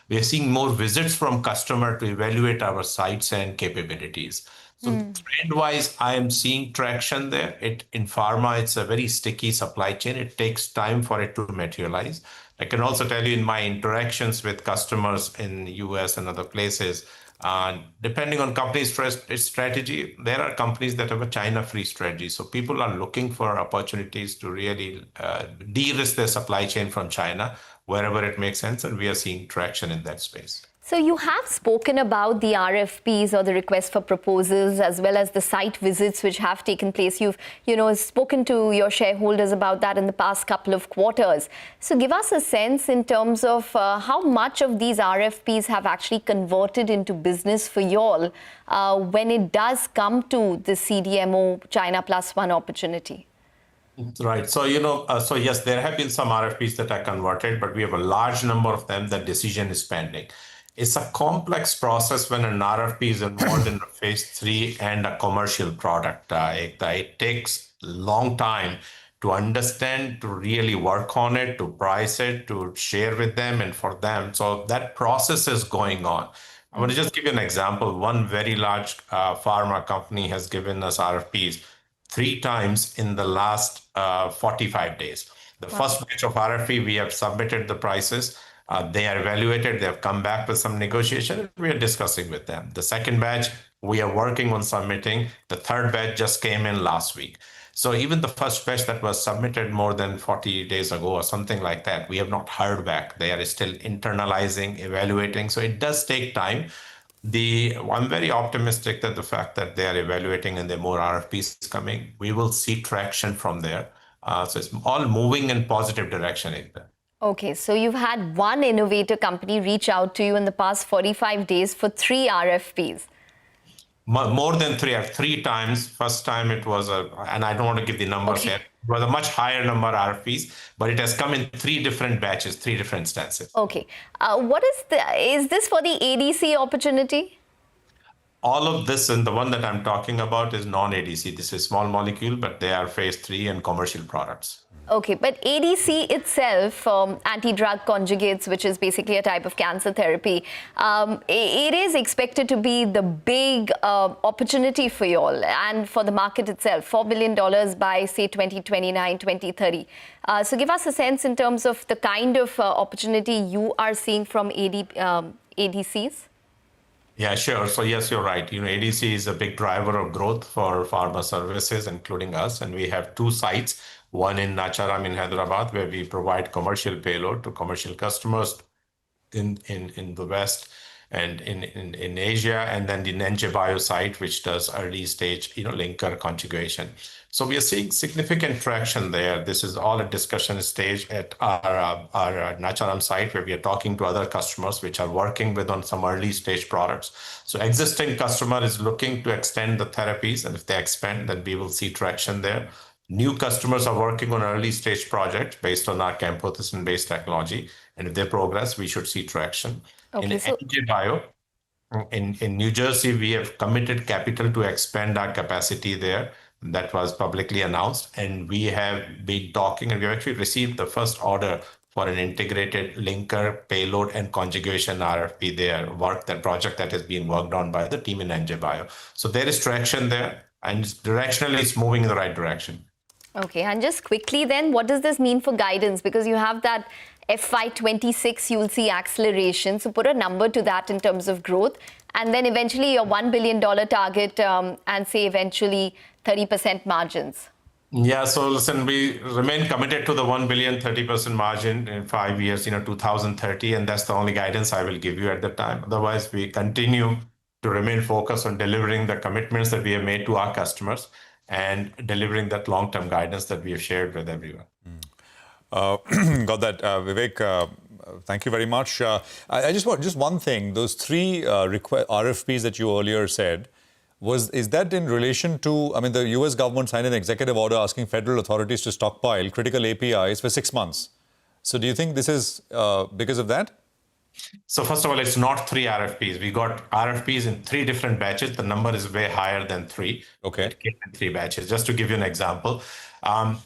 We are seeing more visits from customer to evaluate our sites and capabilities. So trend-wise, I am seeing traction there. In pharma, it's a very sticky supply chain. It takes time for it to materialize. I can also tell you in my interactions with customers in the US and other places, depending on company's strategy, there are companies that have a China-free strategy. So people are looking for opportunities to really de-risk their supply chain from China wherever it makes sense, and we are seeing traction in that space. So you have spoken about the RFPs or the request for proposals, as well as the site visits which have taken place. You've, spoken to your shareholders about that in the past couple of quarters. So give us a sense in terms of how much of these RFPs have actually converted into business for you all when it does come to the CDMO China Plus One opportunity. Right. So, so yes, there have been some RFPs that are converted, but we have a large number of them that decision is pending. It's a complex process when an RFP is involved in a phase 3 and a commercial product. It takes a long time to understand, to really work on it, to price it, to share with them and for them. So that process is going on. I want to just give you an example. One very large pharma company has given us RFPs 3 times in the last 45 days. The first batch of RFP, we have submitted the prices. They are evaluated. They have come back with some negotiation. We are discussing with them. The second batch, we are working on submitting. The third batch just came in last week. So even the first batch that was submitted more than 40 days ago or something like that, we have not heard back. They are still internalizing, evaluating. So it does take time. I'm very optimistic that the fact that they are evaluating and there are more RFPs coming, we will see traction from there. So it's all moving in positive direction. Okay, so you've had one innovator company reach out to you in the past 45 days for 3 RFPs. More than 3 times. First time it was and I don't want to give the numbers here. It was a much higher number of RFPs, but it has come in 3 different batches, 3 different stances. Okay. Is this for the ADC opportunity? All of this, and the one that I'm talking about, is non-ADC. This is small molecule, but they are phase 3 and commercial products. Okay, but ADC itself, anti-drug conjugates, which is basically a type of cancer therapy, it is expected to be the big opportunity for you all and for the market itself, $4 billion by, say, 2029, 2030. So give us a sense in terms of the kind of opportunity you are seeing from ADCs. Yeah, sure. So yes, you're right. ADC is a big driver of growth for pharma services, including us. And we have 2 sites, one in Nacharam in Hyderabad, where we provide commercial payload to commercial customers in the West and in Asia, and then the Nanje Bio site, which does early stage, linker conjugation. So we are seeing significant traction there. This is all at discussion stage at our Nacharam site, where we are talking to other customers which are working with on some early stage products. So existing customer is looking to extend the therapies, and if they expand, then we will see traction there. New customers are working on early stage projects based on our camptothecin-based technology, and if they progress, we should see traction. Okay, in NJ Bio, in New Jersey, we have committed capital to expand our capacity there. That was publicly announced, and we have been talking, and we have actually received the first order for an integrated linker, payload, and conjugation RFP there, project that is being worked on by the team in NJ Bio. So there is traction there. and directionally it's moving in the right direction. Okay, and just quickly then, what does this mean for guidance? Because you have that FY26, you'll see acceleration. So put a number to that in terms of growth. And then eventually your $1 billion target and say eventually 30% margins. Yeah, so listen, we remain committed to the 1 billion, 30% margin in 5 years, 2030. And that's the only guidance I will give you at the time. Otherwise, we continue to remain focused on delivering the commitments that we have made to our customers and delivering that long-term guidance that we have shared with everyone. Got that, Vivek. Thank you very much. I just want one thing. Those three RFPs that you earlier said, is that in relation to? I mean, the U.S. government signed an executive order asking federal authorities to stockpile critical APIs for 6 months. So, do you think this is because of that? So first of all, it's not 3 RFPs. We got RFPs in 3 different batches. The number is way higher than 3. Okay. It came in 3 batches. Just to give you an example,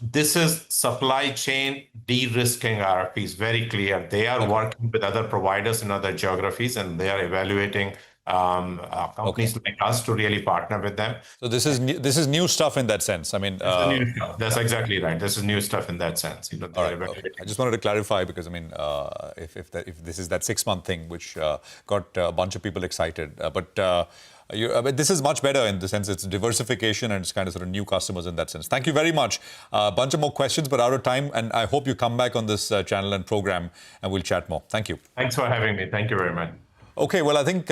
this is supply chain de-risking RFPs, very clear. They are working with other providers in other geographies, and they are evaluating companies like us to really partner with them. So this is new stuff in that sense. I mean, that's exactly right. This is new stuff in that sense. Okay. I just wanted to clarify because I mean, if this is that 6-month thing which got a bunch of people excited, but this is much better in the sense it's diversification and it's kind of sort of new customers in that sense. Thank you very much. A bunch of more questions, but out of time, and I hope you come back on this channel and program, and we'll chat more. Thank you. Thanks for having me. Thank you very much. Okay, well, I think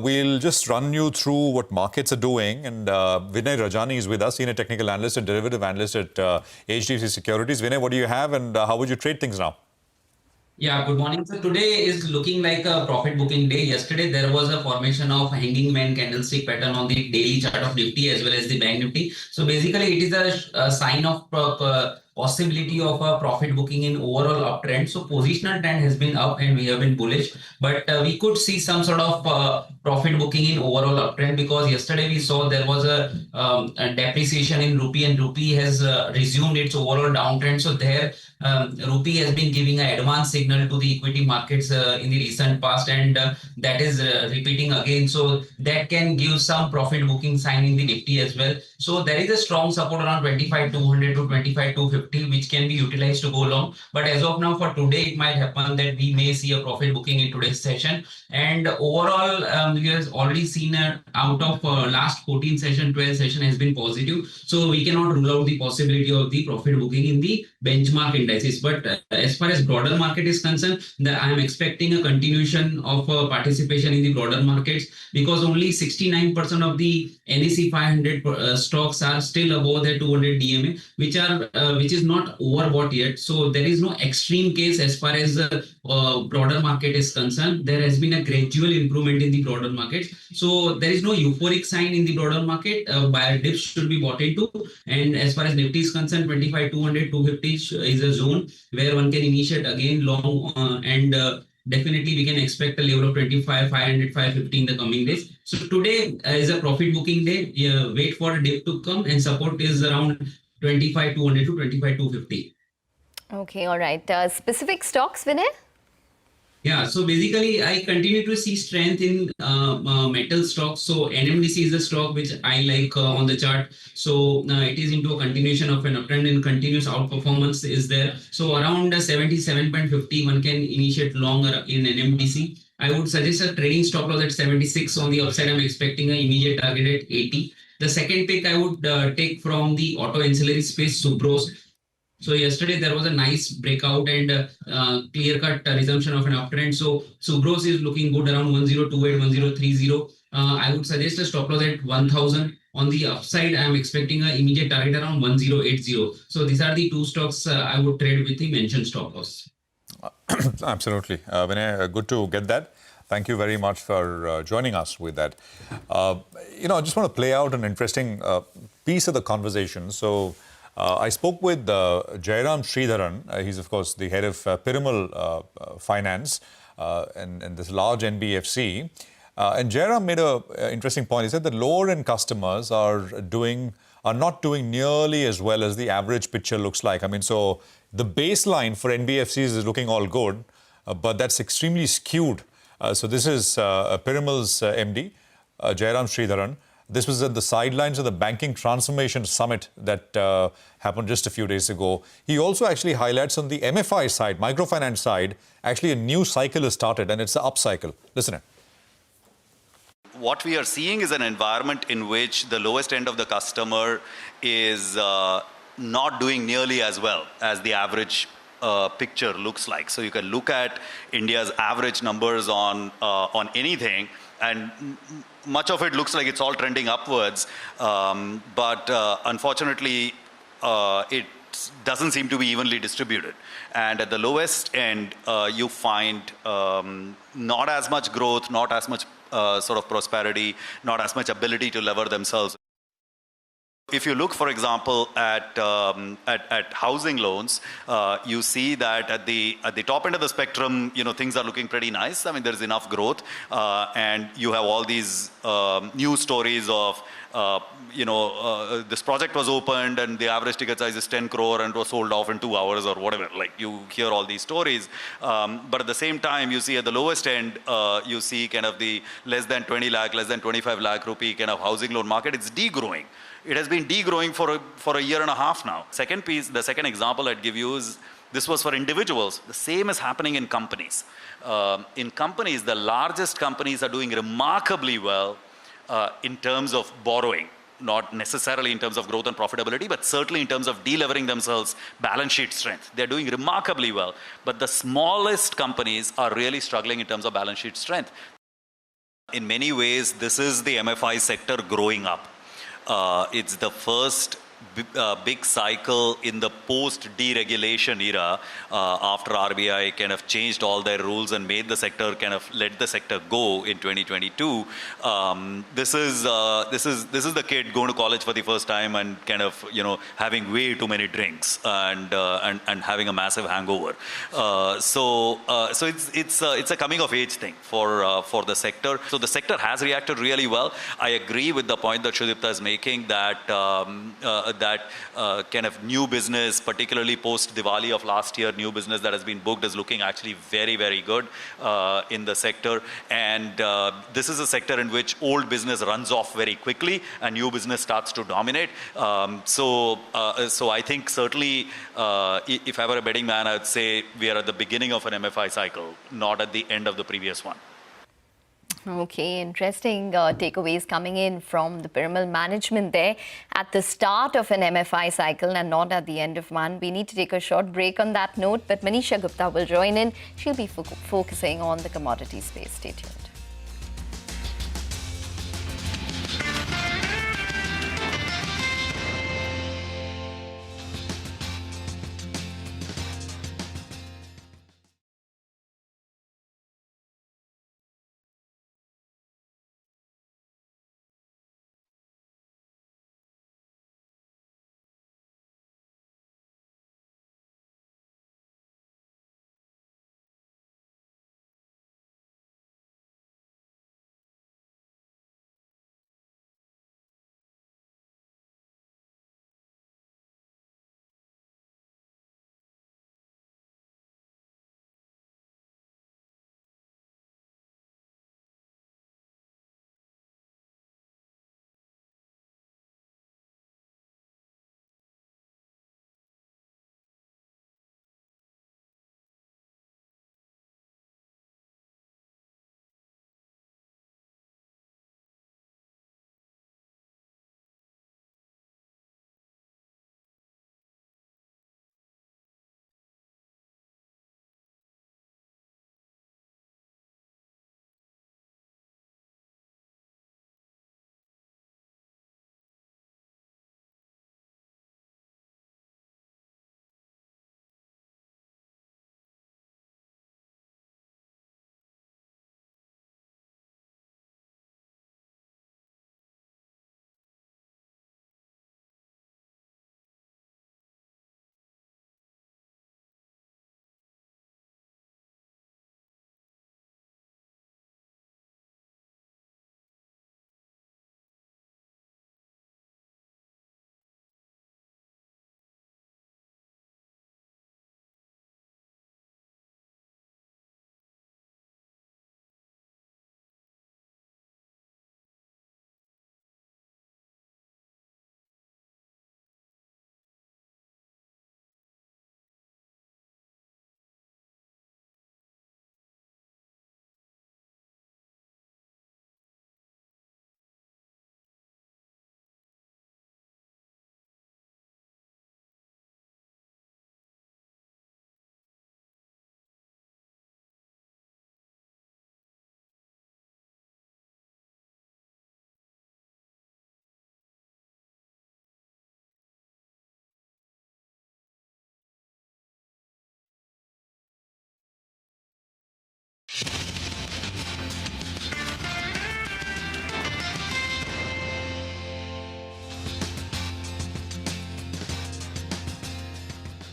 we'll just run you through what markets are doing. And Vinay Rajani is with us, Senior Technical Analyst and Derivative Analyst at HDFC Securities. Vinay, what do you have and how would you trade things now? Yeah, good morning. So today is looking like a profit booking day. Yesterday, there was a formation of hanging man candlestick pattern on the daily chart of Nifty as well as the Bank Nifty. So basically, it is a sign of possibility of a profit booking in overall uptrend. So positional trend has been up and we have been bullish, but we could see some sort of profit booking in overall uptrend because yesterday we saw there was a depreciation in rupee and rupee has resumed its overall downtrend. So there rupee has been giving an advance signal to the equity markets in the recent past, and that is repeating again. So that can give some profit booking sign in the Nifty as well. So there is a strong support around 25,200 to 25,250, which can be utilized to go long. But as of now, for today, it might happen that we may see a profit booking in today's session. And overall, we have already seen out of last 14 session, 12 session has been positive. So we cannot rule out the possibility of the profit booking in the benchmark indices. But as far as broader market is concerned, I am expecting a continuation of participation in the broader markets because only 69% of the NSE 500 stocks are still above the 200 DMA, which is not overbought yet. So there is no extreme case as far as broader market is concerned. There has been a gradual improvement in the broader market. So there is no euphoric sign in the broader market. Buyer dips should be bought into. And as far as Nifty is concerned, 25,200, 250 is a zone where one can initiate again long and definitely we can expect a level of 25, 500, 550 in the coming days. So today is a profit booking day. Wait for a dip to come and support is around 25,200 to 25,250. Okay, all right. Specific stocks, Vinay? Yeah, so basically I continue to see strength in metal stocks. So NMDC is a stock which I like on the chart. So it is into a continuation of an uptrend and continuous outperformance is there. So around 77.50 one can initiate long in NMDC. I would suggest a trading stop loss at 76. On the upside, I'm expecting an immediate target at 80. The second pick I would take from the auto ancillary space, Subros. So yesterday there was a nice breakout and clear-cut resumption of an uptrend. So Subros is looking good around 1028, 1030. I would suggest a stop loss at 1000. On the upside, I am expecting an immediate target around 1080. So these are the two stocks I would trade with the mentioned stop loss. Absolutely. Vinay, good to get that. Thank you very much for joining us with that. I just want to play out an interesting piece of the conversation. So I spoke with Jairam Sridharan. He's, of course, the head of Piramal Finance and this large NBFC. And Jairam made an interesting point. He said that lower-end customers are not doing nearly as well as the average picture looks like. I mean, so the baseline for NBFCs is looking all good, but that's extremely skewed. So this is Piramal's MD, Jairam Sridharan. This was at the sidelines of the Banking Transformation Summit that happened just a few days ago. He also actually highlights on the MFI side, microfinance side, actually a new cycle has started, and it's the upcycle. Listen in. What we are seeing is an environment in which the lowest end of the customer is not doing nearly as well as the average picture looks like. So you can look at India's average numbers on anything, and much of it looks like it's all trending upwards. But unfortunately, it doesn't seem to be evenly distributed. And at the lowest end, you find not as much growth, not as much sort of prosperity, not as much ability to lever themselves. If you look, for example, at housing loans, you see that at the top end of the spectrum, things are looking pretty nice. I mean, there's enough growth, and you have all these news stories of this project was opened and the average ticket size is 10 crore and it was sold off in 2 hours or whatever. Like, you hear all these stories, but at the same time, you see at the lowest end, you see kind of the less than 20 lakh, less than 25 lakh rupee kind of housing loan market. It's degrowing. It has been degrowing for a year and a half now. Second piece, the second example I'd give you is, this was for individuals. The same is happening in companies. In companies, the largest companies are doing remarkably well in terms of borrowing, not necessarily in terms of growth and profitability, but certainly in terms of delevering themselves, balance sheet strength. They're doing remarkably well. But the smallest companies are really struggling in terms of balance sheet strength. In many ways, this is the MFI sector growing up. It's the first big cycle in the post-deregulation era after RBI kind of changed all their rules and made the sector, kind of let the sector go in 2022. This is the kid going to college for the first time and kind of having way too many drinks and having a massive hangover. So it's a coming of age thing for the sector. So the sector has reacted really well. I agree with the point that Sudipta is making that kind of new business, particularly post-Diwali of last year, new business that has been booked is looking actually very, very good in the sector. And this is a sector in which old business runs off very quickly and new business starts to dominate. So I think certainly, if I were a betting man, I would say we are at the beginning of an MFI cycle, not at the end of the previous one. Okay, interesting takeaways coming in from the Piramal management there at the start of an MFI cycle and not at the end of one. We need to take a short break on that note, but Manisha Gupta will join in. She'll be focusing on the commodity space. Stay tuned.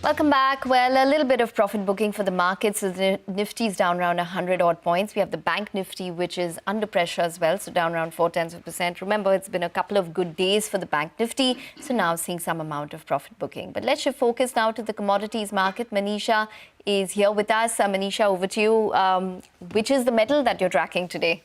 Welcome back. Well, a little bit of profit booking for the markets. The Nifty is down around 100 odd points. We have the Bank Nifty, which is under pressure as well, so down around 0.4%. Remember, it's been a couple of good days for the Bank Nifty, so now seeing some amount of profit booking. But let's shift focus now to the commodities market. Manisha is here with us. Manisha, over to you. Which is the metal that you're tracking today?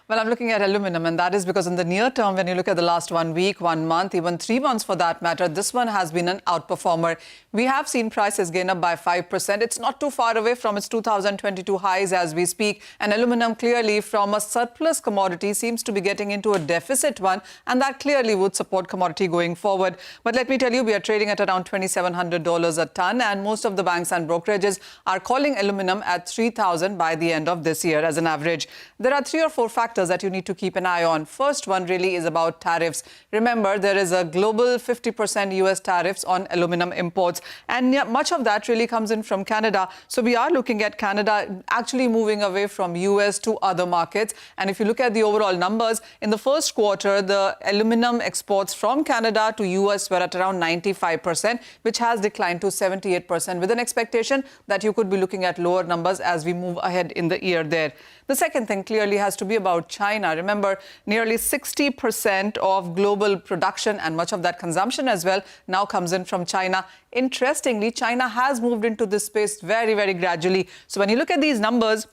Well, I'm looking at aluminum, and that is because in the near term, when you look at the last 1 week, 1 month, even 3 months for that matter, this one has been an outperformer. We have seen prices gain up by 5%. It's not too far away from its 2022 highs as we speak. And aluminum clearly from a surplus commodity seems to be getting into a deficit one, and that clearly would support commodity going forward. But let me tell you, we are trading at around $2,700 a ton, and most of the banks and brokerages are calling aluminum at $3,000 by the end of this year as an average. There are 3 or 4 factors that you need to keep an eye on. First one really is about tariffs. Remember, there is a global 50% US tariffs on aluminum imports, and much of that really comes in from Canada. So we are looking at Canada actually moving away from US to other markets. And if you look at the overall numbers, in the first quarter, the aluminum exports from Canada to US were at around 95%, which has declined to 78%, with an expectation that you could be looking at lower numbers as we move ahead in the year there. The second thing clearly has to be about China. Remember, nearly 60% of global production and much of that consumption as well now comes in from China. Interestingly, China has moved into this space very, very gradually. So when you look at these numbers,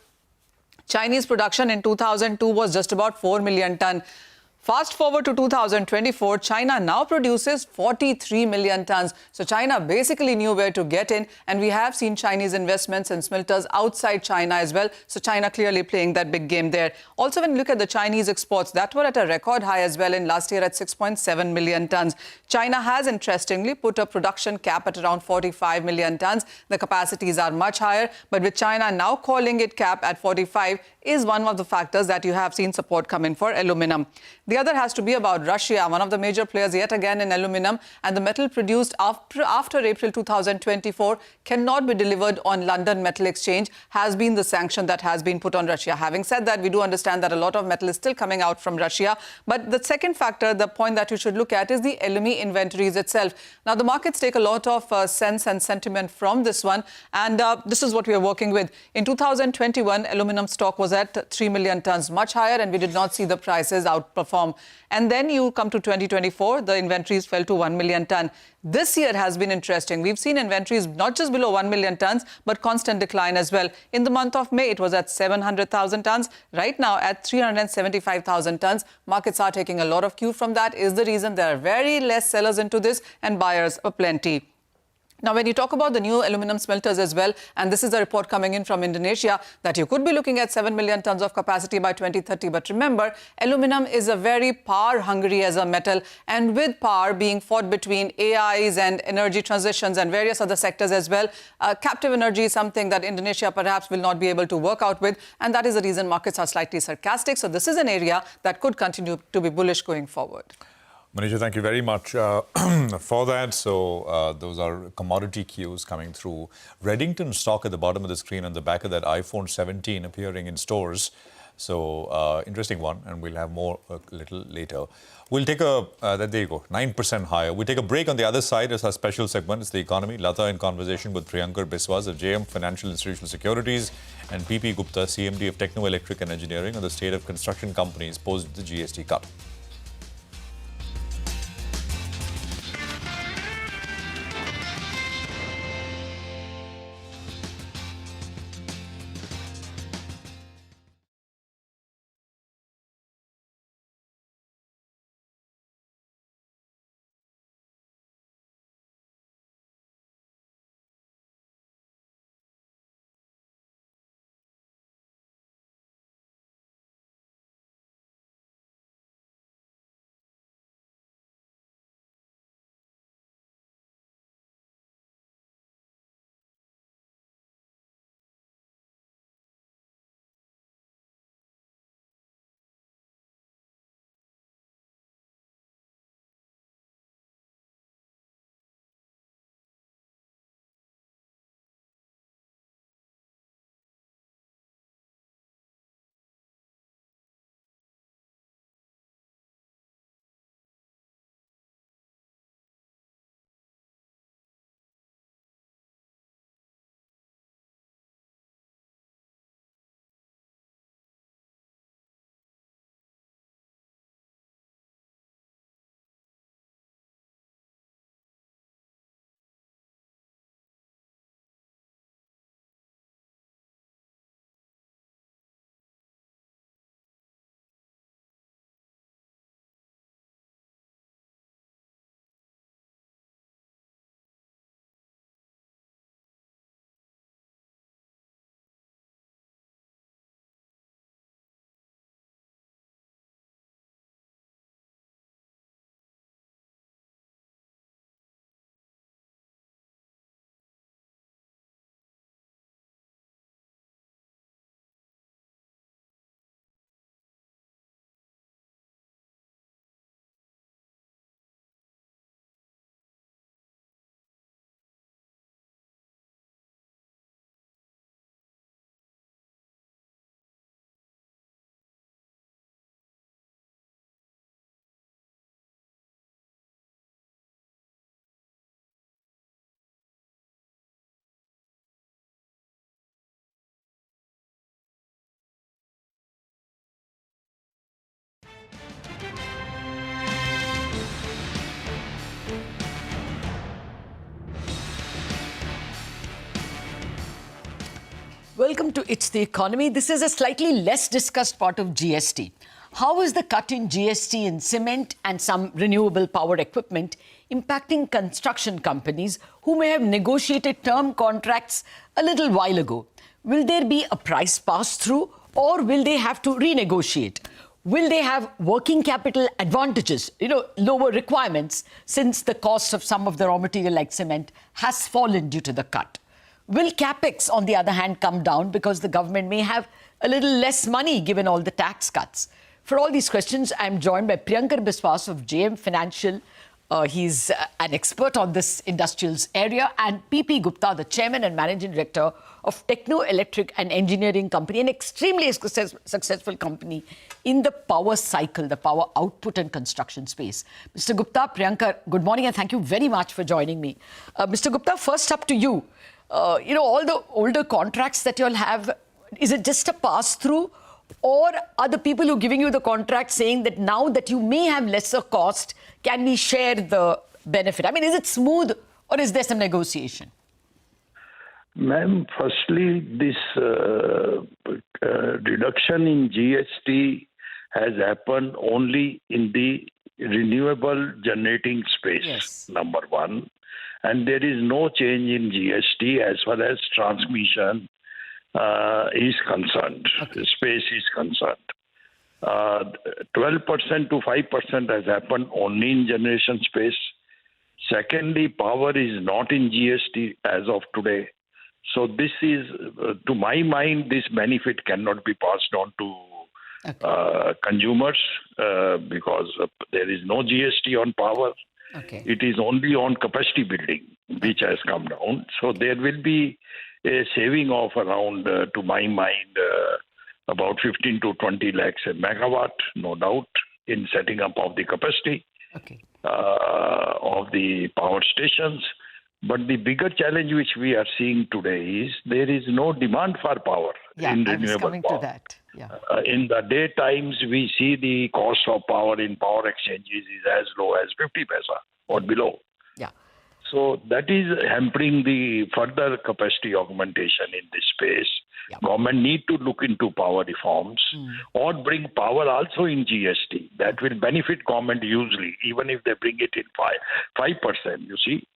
Chinese production in 2002 was just about 4 million ton. Fast forward to 2024, China now produces 43 million tons. So China basically knew where to get in, and we have seen Chinese investments in smelters outside China as well. So China clearly playing that big game there. Also, when you look at the Chinese exports, that were at a record high as well in last year at 6.7 million tons. China has interestingly put a production cap at around 45 million tons. The capacities are much higher, but with China now calling it cap at 45 is one of the factors that you have seen support come in for aluminum. The other has to be about Russia, one of the major players yet again in aluminum, and the metal produced after April 2024 cannot be delivered on London Metal Exchange has been the sanction that has been put on Russia. Having said that, we do understand that a lot of metal is still coming out from Russia. But the second factor, the point that you should look at is the LME inventories itself. Now, the markets take a lot of sense and sentiment from this one, and this is what we are working with. In 2021, aluminum stock was at 3 million tons, much higher, and we did not see the prices outperform. And then you come to 2024, the inventories fell to 1 million ton. This year has been interesting. We've seen inventories not just below 1 million tons, but constant decline as well. In the month of May, it was at 700,000 tons. Right now at 375,000 tons. Markets are taking a lot of cue from that. Is the reason there are very less sellers into this and buyers aplenty. Now, when you talk about the new aluminum smelters as well, and this is a report coming in from Indonesia, that you could be looking at 7 million tons of capacity by 2030. But remember, aluminum is a very power-hungry as a metal, and with power being fought between AIs and energy transitions and various other sectors as well, captive energy is something that Indonesia perhaps will not be able to work out with, and that is the reason markets are slightly sarcastic. So this is an area that could continue to be bullish going forward. Manisha, thank you very much for that. So those are commodity cues coming through. Reddington stock at the bottom of the screen on the back of that iPhone 17 appearing in stores. So interesting one, and we'll have more a little later. We'll take a, there you go, 9% higher. We'll take a break. On the other side is our special segment. It's the economy. Lata in conversation with Priyankar Biswas of JM Financial Institutional Securities and PP Gupta, CMD of Techno Electric and Engineering, on the state of construction companies post the GST cut. Welcome to It's the Economy. This is a slightly less discussed part of GST. How is the cut in GST in cement and some renewable power equipment impacting construction companies who may have negotiated term contracts a little while ago? Will there be a price pass-through or will they have to renegotiate? Will they have working capital advantages, lower requirements, since the cost of some of the raw material like cement has fallen due to the cut? Will capex, on the other hand, come down because the government may have a little less money given all the tax cuts? For all these questions, I'm joined by Priyankar Biswas of JM Financial. He's an expert on this industrials area, and PP Gupta, the chairman and managing director of Techno Electric and Engineering Company, an extremely successful company in the power cycle, the power output and construction space. Mr. Gupta, Priyankar, good morning and thank you very much for joining me. Mr. Gupta, first up to you. All the older contracts that you'll have, is it just a pass-through? Or are the people who are giving you the contract saying that now that you may have lesser cost, can we share the benefit? I mean, is it smooth or is there some negotiation? Ma'am, firstly, this reduction in GST has happened only in the renewable generating space, yes. Number one. And there is no change in GST as far as transmission is concerned, okay. Space is concerned. 12% to 5% has happened only in generation space. Secondly, power is not in GST as of today. So this is, to my mind, this benefit cannot be passed on to consumers because there is no GST on power. Okay. It is only on capacity building, which has come down. So there will be a saving of around, to my mind, about 15 to 20 lakhs a megawatt, no doubt, in setting up of the capacity of the power stations. But the bigger challenge which we are seeing today is there is no demand for power in renewable I was coming power. to that. Yeah. In the day times, we see the cost of power in power exchanges is as low as 50 paisa or below. Yeah. So that is hampering the further capacity augmentation in this space. Yeah. Government need to look into power reforms or bring power also in GST. That will benefit government hugely, even if they bring it in 5%, you see.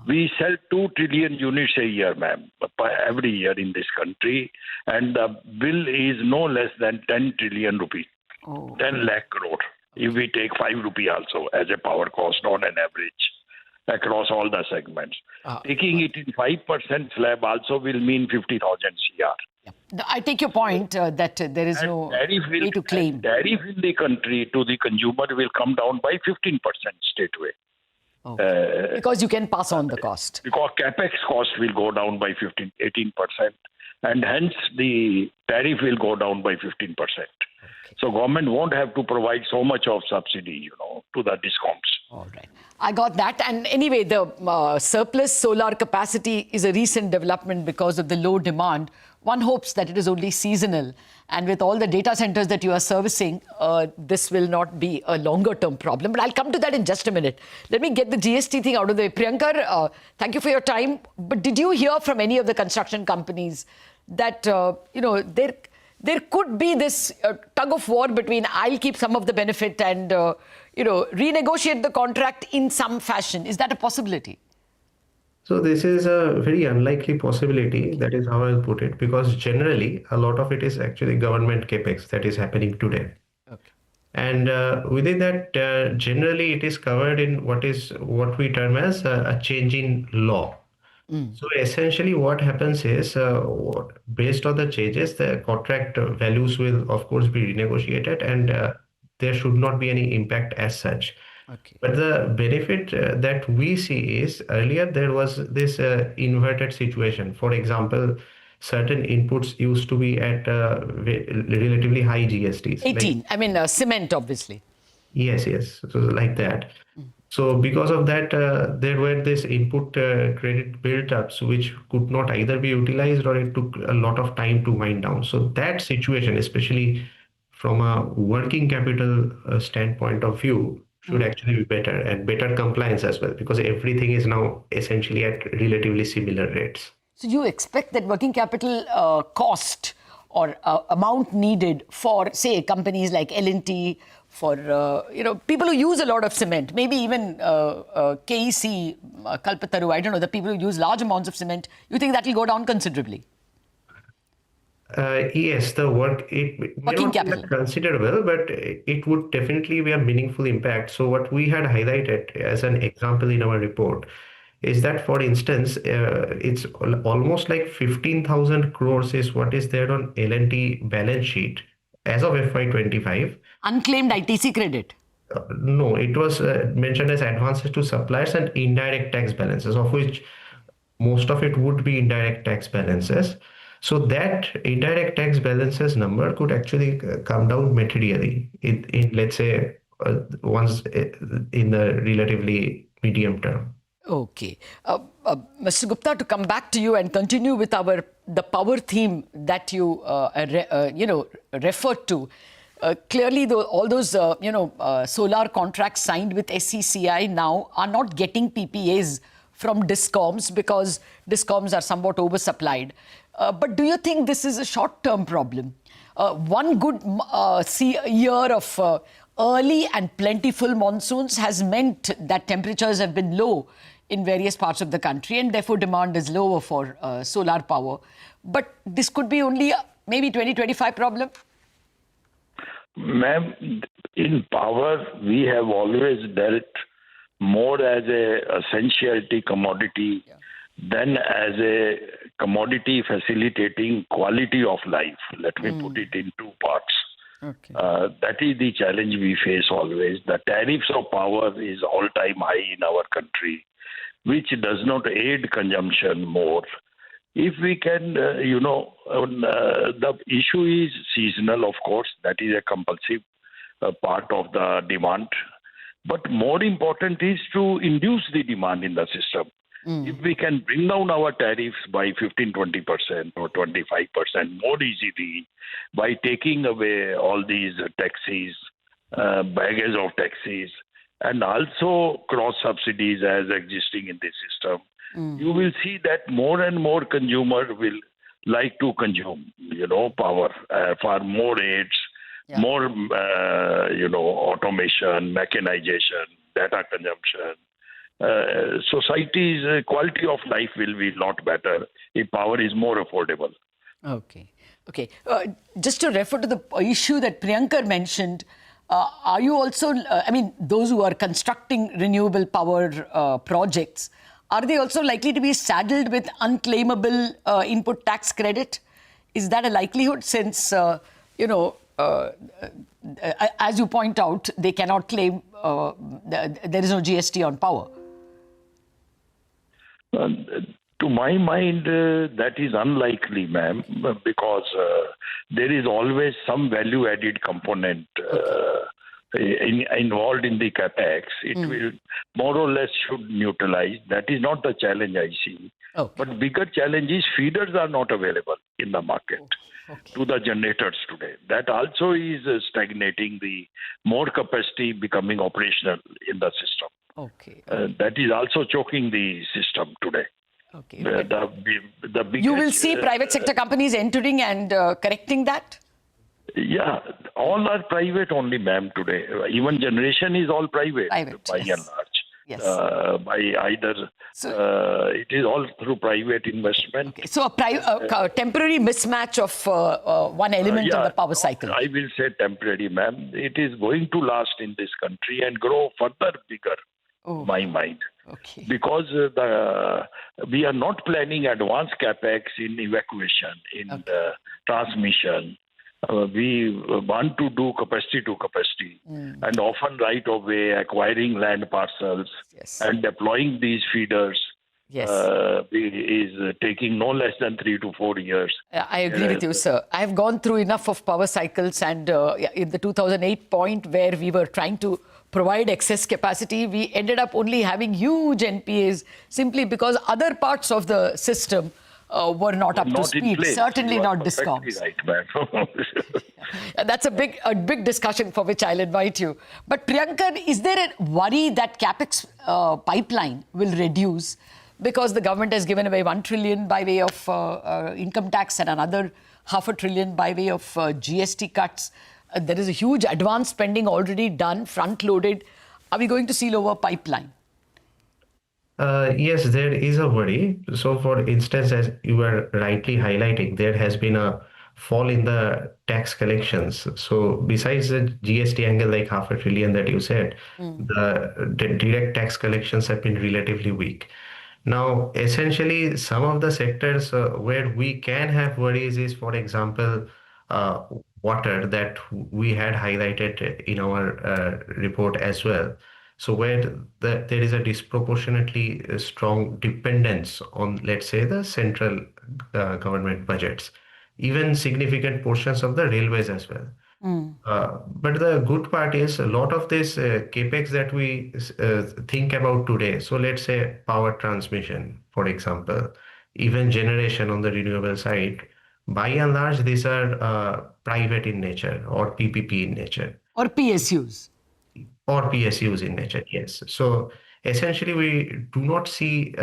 We sell 2 trillion units a year, ma'am, every year in this country, and the bill is no less than 10 trillion rupees, 10 lakh crore. If we take 5 rupee also as a power cost on an average across all the segments. Taking it in 5% slab also will mean 50,000 CR. Yeah. I take your point that there is no way to claim. Tariff in the country to the consumer will come down by 15% straightway. Because you can pass on the cost. Because capex cost will go down by 18%, and hence the tariff will go down by 15%. So government won't have to provide so much of subsidy, to the discounts. All right. I got that. And anyway, the surplus solar capacity is a recent development because of the low demand. One hopes that it is only seasonal. And with all the data centers that you are servicing, this will not be a longer-term problem. But I'll come to that in just a minute. Let me get the GST thing out of the way. Priyankar, thank you for your time. But did you hear from any of the construction companies that, there could be this tug of war between I'll keep some of the benefit and, renegotiate the contract in some fashion? Is that a possibility? So this is a very unlikely possibility. That is how I'll put it, because generally a lot of it is actually government capex that is happening today. Okay. And within that, generally it is covered in what we term as a change in law. So essentially what happens is, based on the changes, the contract values will of course be renegotiated, and there should not be any impact as such. Okay. But the benefit that we see is earlier there was this inverted situation. For example, certain inputs used to be at relatively high GSTs. 18, cement obviously. Yes. So like that. So because of that, there were this input credit build-ups which could not either be utilized or it took a lot of time to wind down. So that situation, especially from a working capital standpoint of view, should actually be better, and better compliance as well, because everything is now essentially at relatively similar rates. So you expect that working capital cost or amount needed for, say, companies like L&T, for people who use a lot of cement, maybe even KEC, Kalpataru, I don't know, the people who use large amounts of cement, you think that will go down considerably? Yes, it may not be that considerable, but it would definitely be a meaningful impact. So what we had highlighted as an example in our report is that, for instance, it's almost like 15,000 crores is what is there on L&T balance sheet as of FY25. Unclaimed ITC credit? No, it was mentioned as advances to suppliers and indirect tax balances, of which most of it would be indirect tax balances. So that indirect tax balances number could actually come down materially in let's say, once in the relatively medium term. Okay. Mr. Gupta, to come back to you and continue with the power theme that you referred to. Clearly, all those solar contracts signed with SCCI now are not getting PPAs from DISCOMs because DISCOMs are somewhat oversupplied. But do you think this is a short-term problem? One good year of early and plentiful monsoons has meant that temperatures have been low in various parts of the country and therefore demand is lower for solar power. But this could be only maybe 2025 problem? Ma'am, in power, we have always dealt more as a essentiality commodity than as a commodity facilitating quality of life. Let me put it in two parts. Okay. That is the challenge we face always. The tariffs of power is all-time high in our country, which does not aid consumption more. If we can, the issue is seasonal, of course. That is a compulsive part of the demand. But more important is to induce the demand in the system. If we can bring down our tariffs by 15-20% or 25% more easily by taking away all these taxes, baggage of taxes, and also cross subsidies as existing in the system, you will see that more and more consumers will like to consume, power for more aids, more, automation, mechanization, data consumption. Society's quality of life will be a lot better if power is more affordable. Okay. Just to refer to the issue that Priyankar mentioned, are you also, those who are constructing renewable power projects, are they also likely to be saddled with unclaimable input tax credit? Is that a likelihood since, as you point out, they cannot claim there is no GST on power? To my mind, that is unlikely, ma'am, because there is always some value-added component involved in the capex. It will more or less should neutralize. That is not the challenge I see. Okay. But bigger challenge is feeders are not available in the market to the generators today. That also is stagnating the more capacity becoming operational in the system. Okay. That is also choking the system today. Okay. The biggest, you will see private sector companies entering and correcting that? Yeah, all are private only, ma'am, today. Even generation is all private by and large. Yes. By either, it is all through private investment. Okay. So a temporary mismatch of one element of the power cycle. I will say temporary, ma'am. It is going to last in this country and grow further bigger, my mind. Okay. Because we are not planning advanced capex in evacuation, in transmission. We want to do capacity to capacity and often right of way, acquiring land parcels and deploying these feeders is taking no less than 3 to 4 years. I agree with you, sir. I have gone through enough of power cycles, and in the 2008 point where we were trying to provide excess capacity, we ended up only having huge NPAs simply because other parts of the system were not up to speed. Certainly not DISCOMs. Right, ma'am. That's a big discussion for which I'll invite you. But Priyankar, is there a worry that capex pipeline will reduce because the government has given away 1 trillion by way of income tax and another $500 billion by way of GST cuts. There is a huge advance spending already done, front-loaded. Are we going to see lower pipeline? Yes, there is a worry. So, for instance, as you were rightly highlighting, there has been a fall in the tax collections. So, besides the GST angle, like $500 billion that you said, the direct tax collections have been relatively weak. Now, essentially, some of the sectors where we can have worries is, for example, water, that we had highlighted in our report as well. So where there is a disproportionately strong dependence on, let's say, the central government budgets, even significant portions of the railways as well. But the good part is a lot of this capex that we think about today. So let's say power transmission, for example, even generation on the renewable side, by and large, these are private in nature or PPP in nature. Or PSUs. Or PSUs in nature, yes. So essentially, we do not see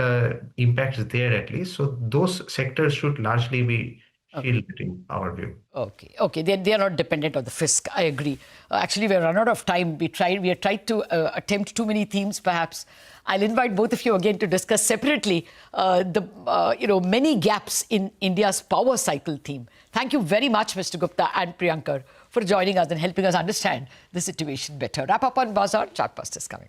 impacts there at least. So those sectors should largely be shielded in our view. Okay. They are not dependent on the fisc. I agree. Actually, we're run out of time. We have tried to attempt too many themes, perhaps. I'll invite both of you again to discuss separately the many gaps in India's power cycle theme. Thank you very much, Mr. Gupta and Priyankar, for joining us and helping us understand the situation better. Wrap up on Bazaar. Chartbust is coming.